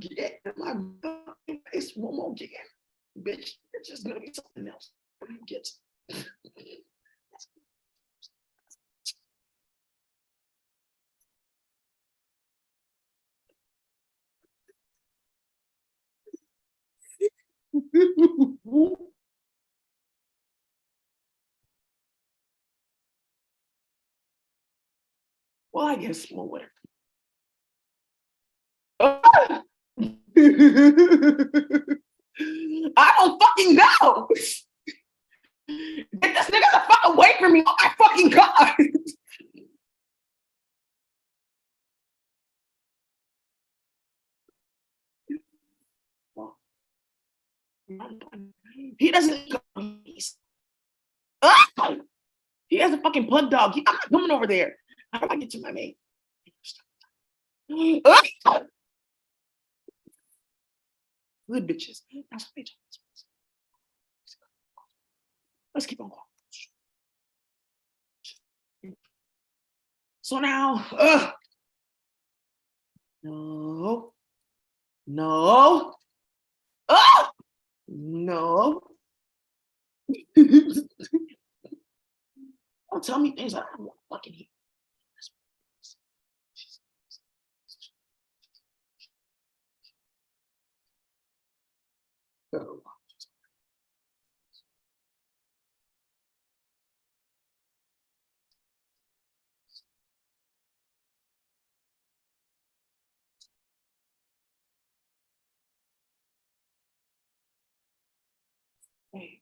A: Get my face one more again. Bitch, it's just gonna be something else. You get well, I guess well whatever. I don't fucking know. Get this nigga the fuck away from me. Oh my fucking god. He doesn't. He has a fucking plug dog. I'm not coming over there. How do I get to my mate? Good bitches. That's what they told us. Let's keep on going. So now, no, no, no. Don't tell me things I don't want to fucking hear. Hey.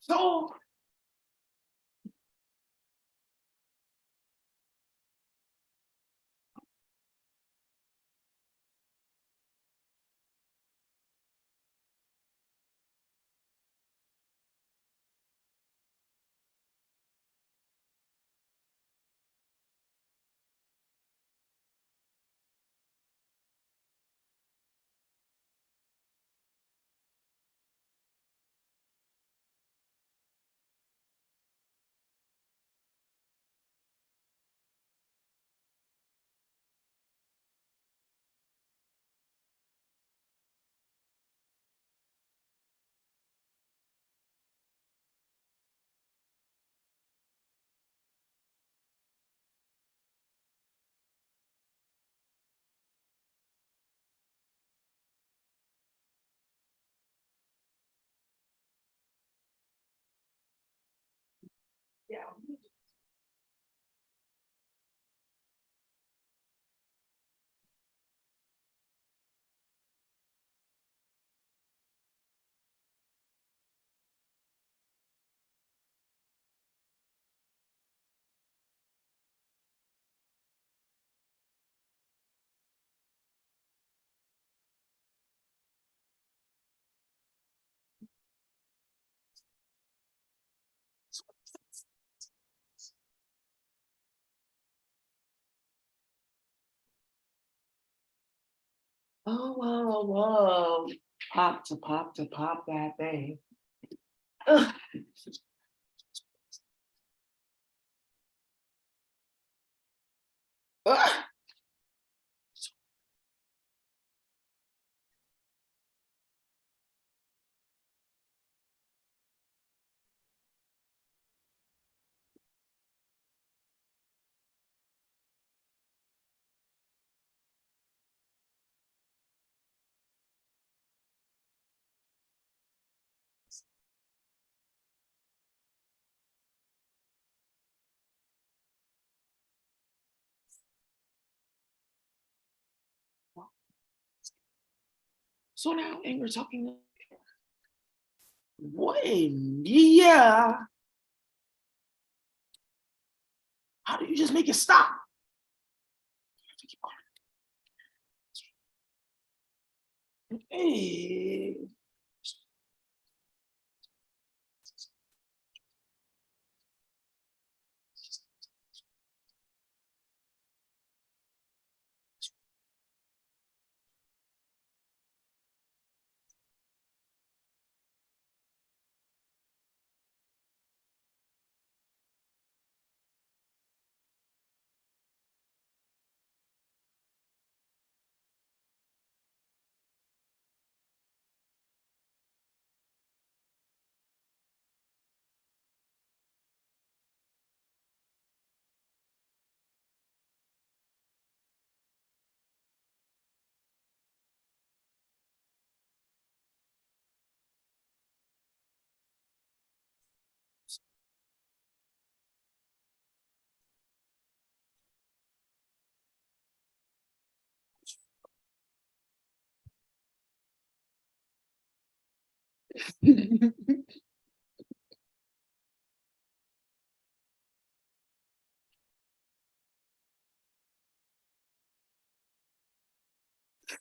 A: So, yeah. Oh, whoa, whoa. Pop to pop that thing. Ugh. Ugh. So now, and we're talking, what? Yeah. How do you just make it stop? Hey.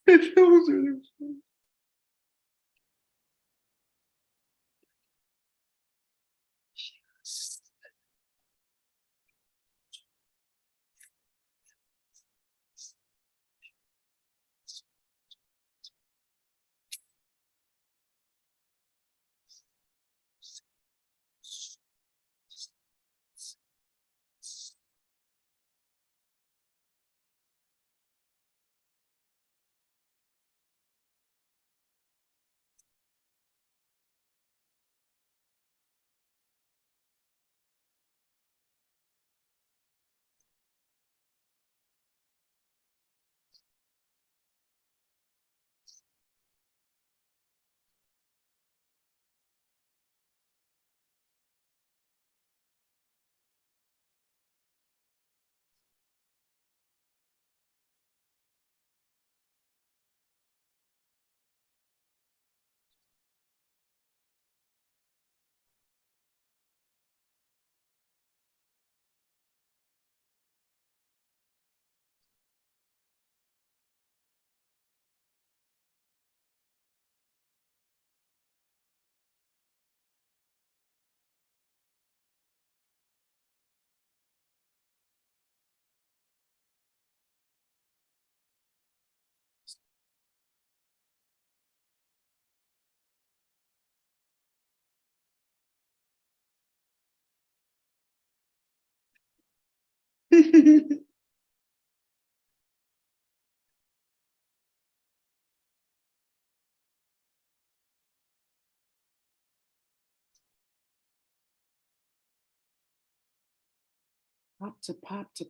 A: That was really funny.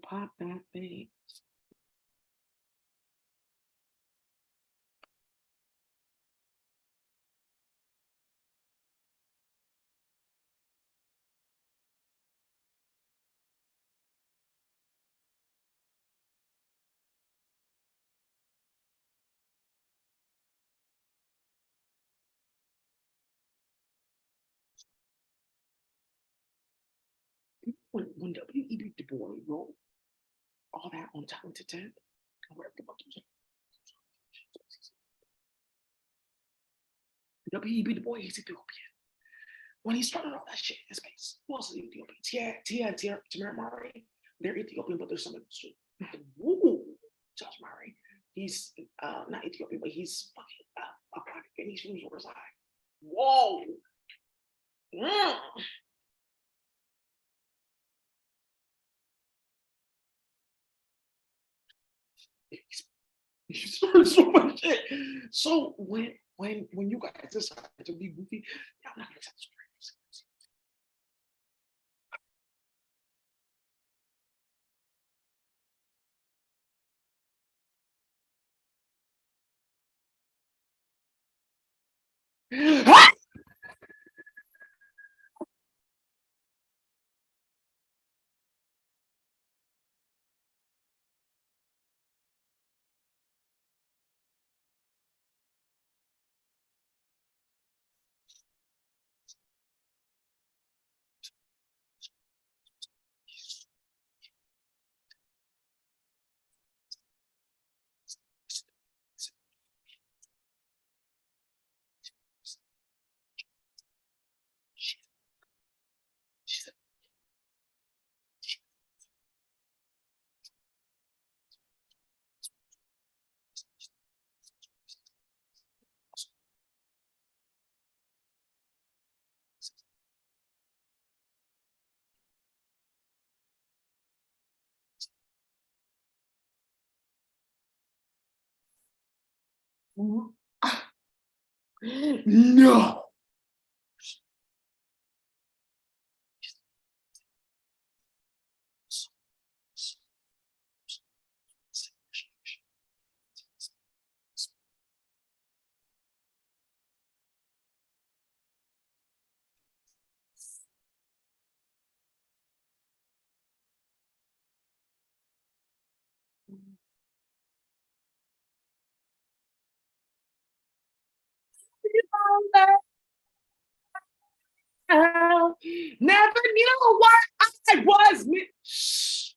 A: Pop that thing. When W.E.B. Du Bois wrote all that on Talented 10, where the fuck was it? W.E.B. Du Bois is Ethiopian. When he started all that shit in space, who else is Ethiopian? Tia and Tamara Murray, they're Ethiopian, but there's some too. Woo! Josh Murray, he's not Ethiopian, but he's fucking a black, and he's from your side. Whoa! Mm. He started so much shit. So when you guys decide to be goofy, yeah, I'm not gonna tell the story. No. Never knew what I was. Shh.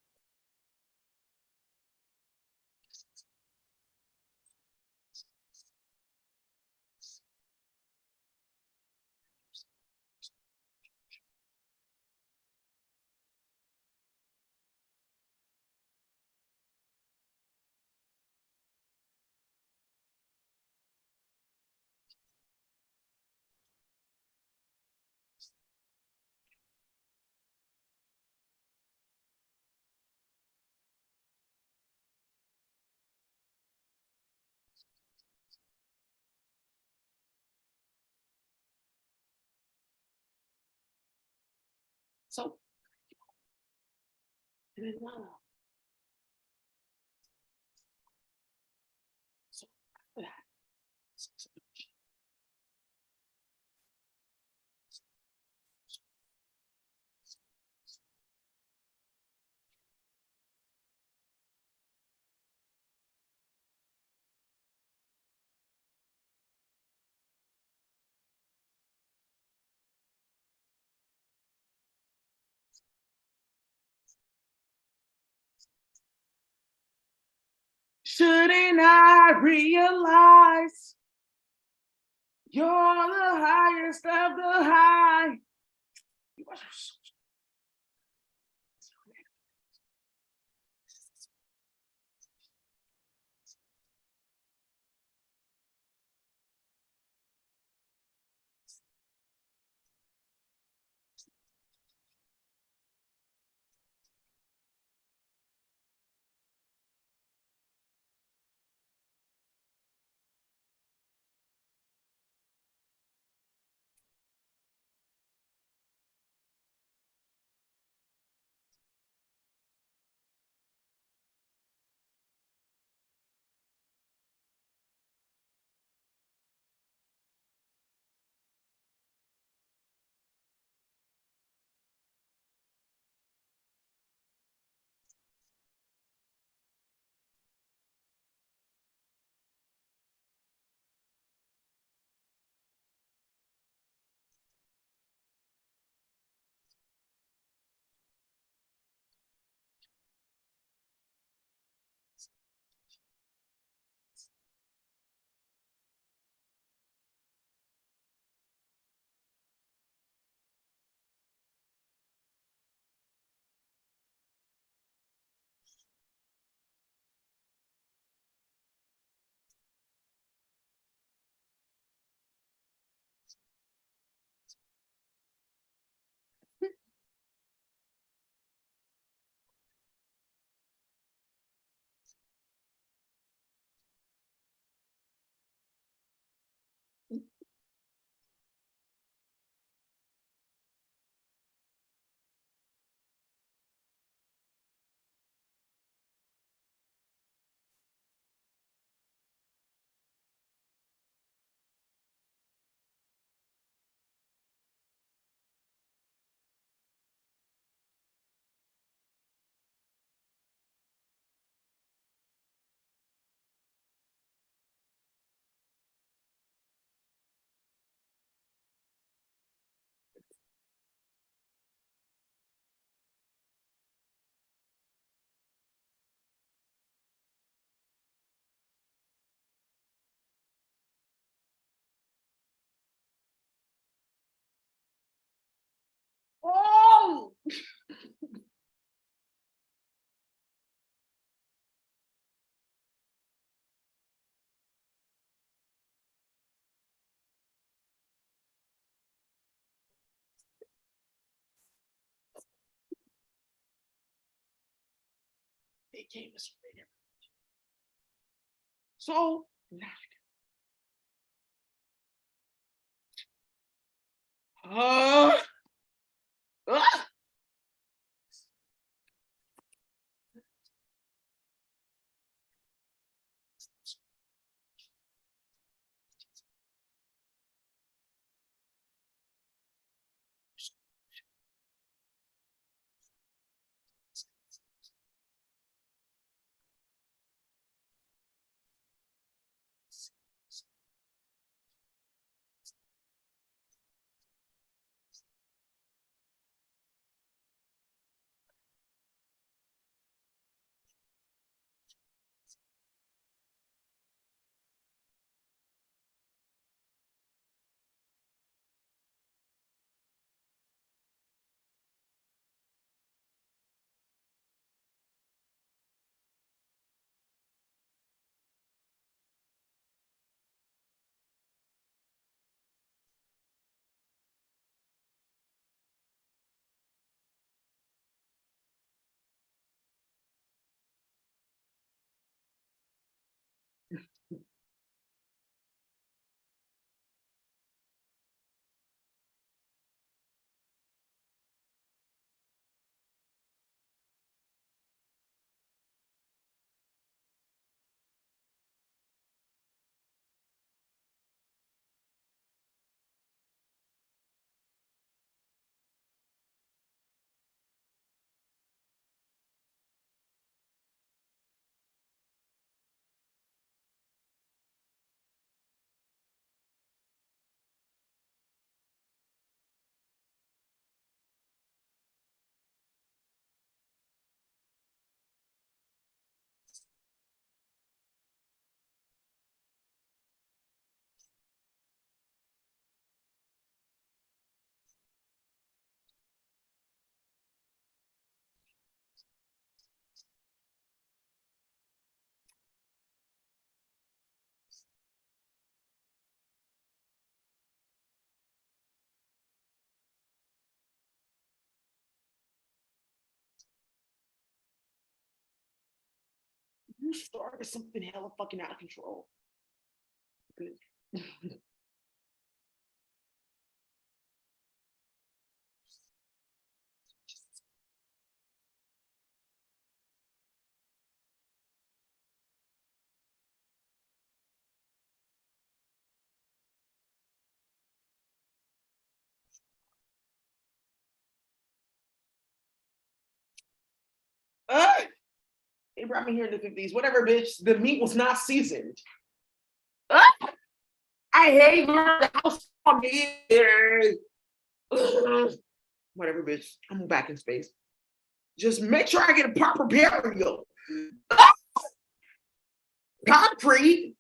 A: So, so after that, shouldn't I realize you're the highest of the high? Oh, it came as so. Uh, uh, You started something hella fucking out of control. Good. Uh, they brought me here in the 50s. Whatever, bitch. The meat was not seasoned. Uh, I hate the house on me. Whatever, bitch. I'm back in space. Just make sure I get a proper burial. Concrete.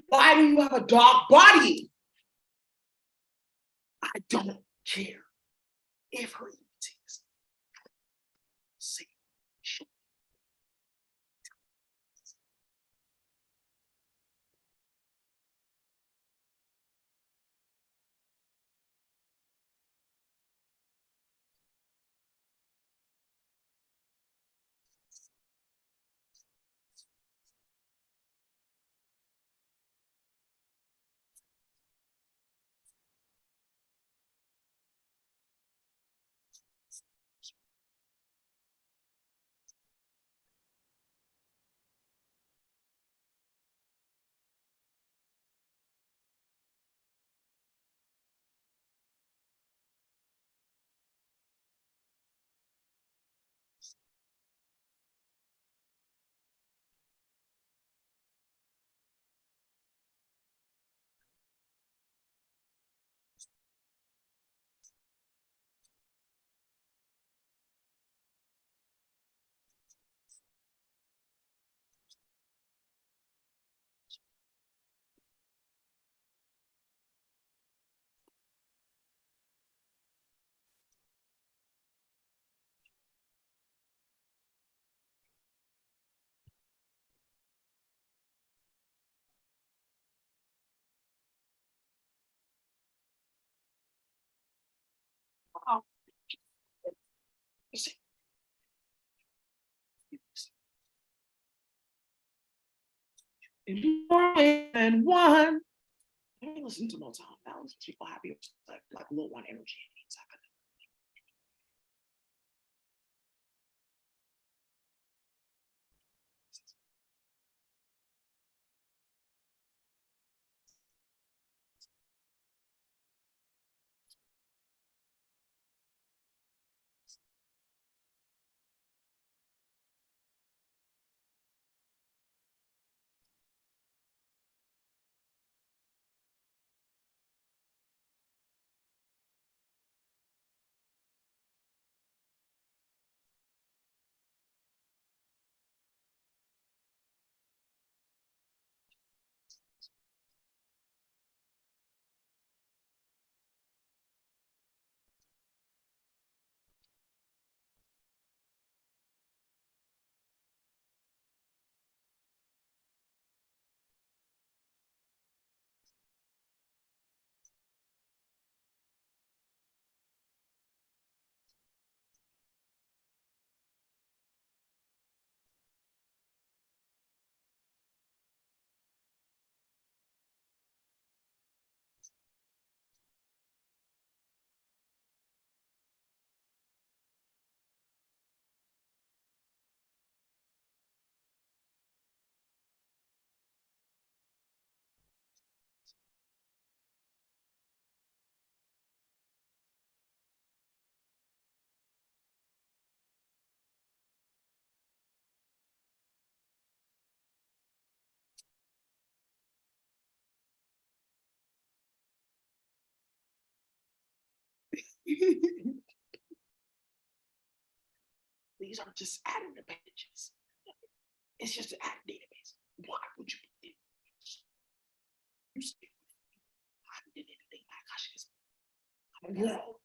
A: Why do you have a dog body? I don't care if her ETs say oh, and one. I ain't listen to Motown. That was people happy, like Lil One energy. These are just added appendages. It's just an add database. Why would you put it? You say, I did anything like I should. I'm a girl.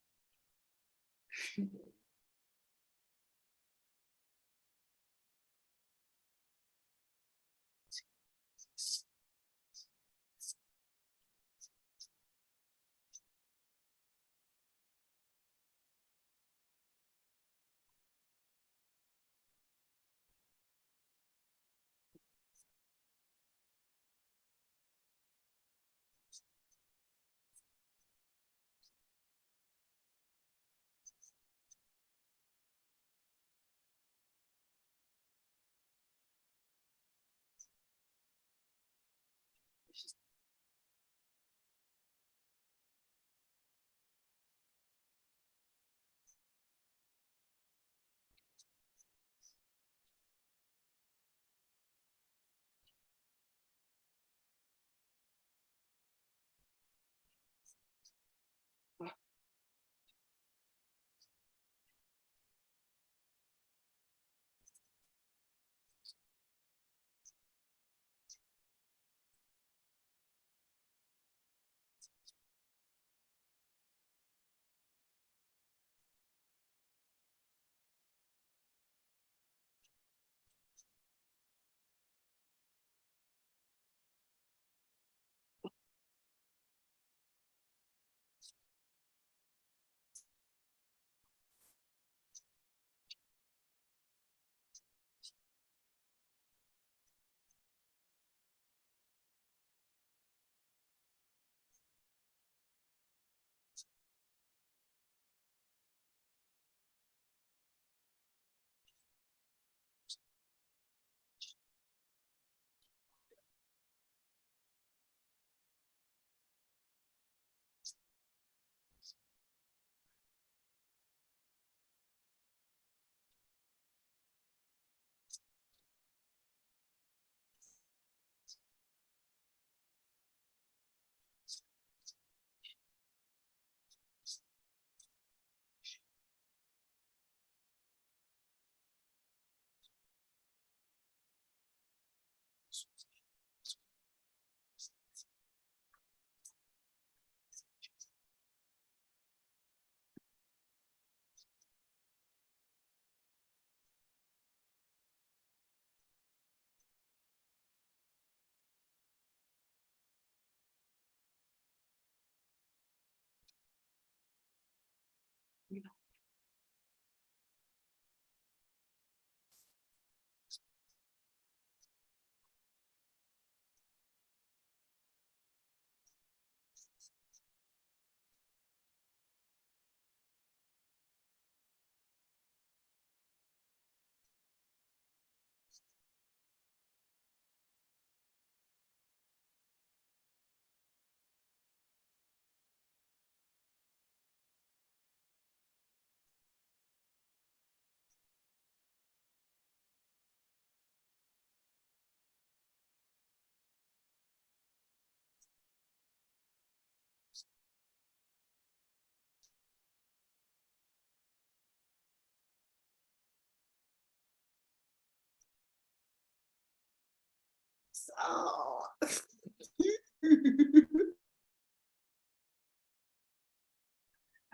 A: Oh. That's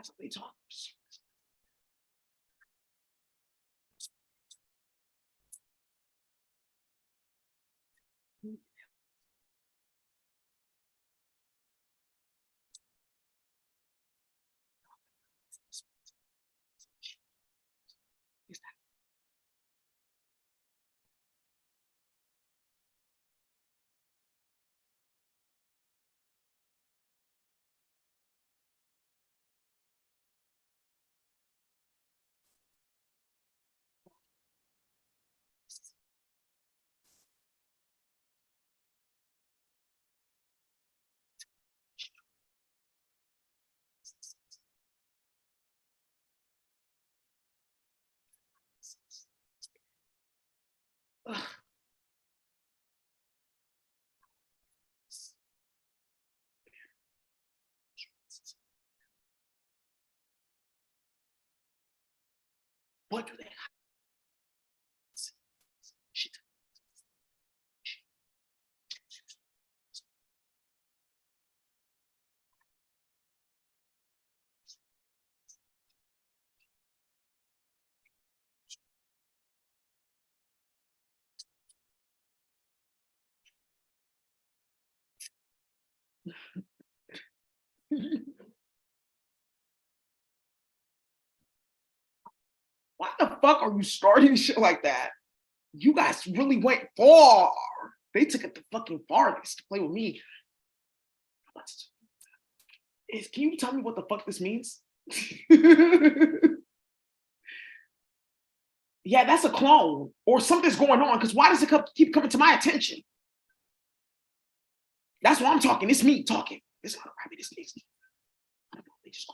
A: what they talk. What do they have? Why the fuck are you starting shit like that? You guys really went far. They took it the fucking farthest to play with me. Can you tell me what the fuck this means? Yeah, that's a clone or something's going on because why does it keep coming to my attention? That's why I'm talking. It's me talking. This rabbit is lazy. I don't know. They just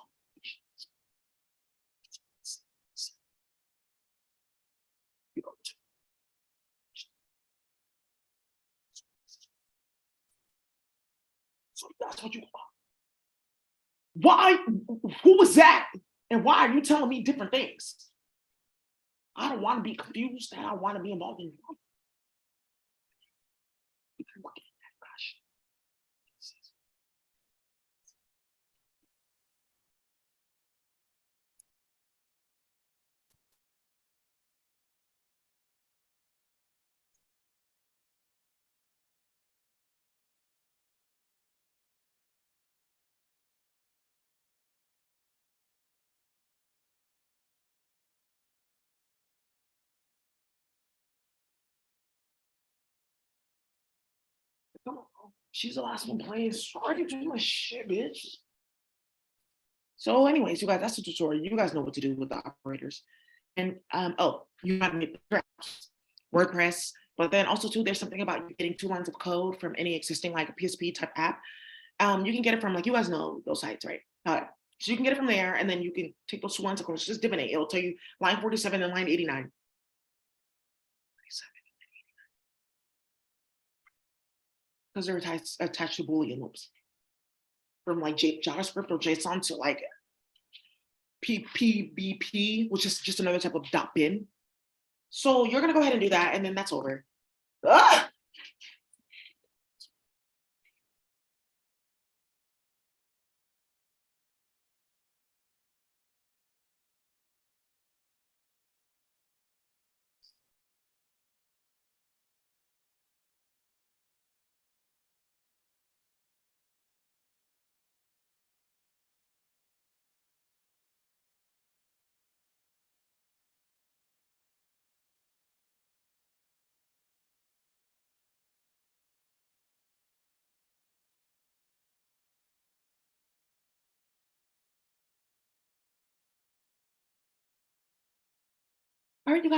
A: so that's what you. Why? Who was that? And why are you telling me different things? I don't want to be confused and I don't want to be involved in it. Come on, bro. She's the last one playing. Sorry, do my shit, bitch. So, anyways, you guys, that's the tutorial. You guys know what to do with the operators. And oh, you have to make WordPress, but then also too, there's something about getting 2 lines of code from any existing like a PSP type app. You can get it from like you guys know those sites, right? So you can get it from there, and then you can take those 2 lines of code, just divinate. It'll tell you line 47 and line 89. Because they're attached to Boolean loops from like JavaScript or JSON to like PPBP, which is just another type of .bin. So you're gonna go ahead and do that, and then that's over. Ah! All right, you guys.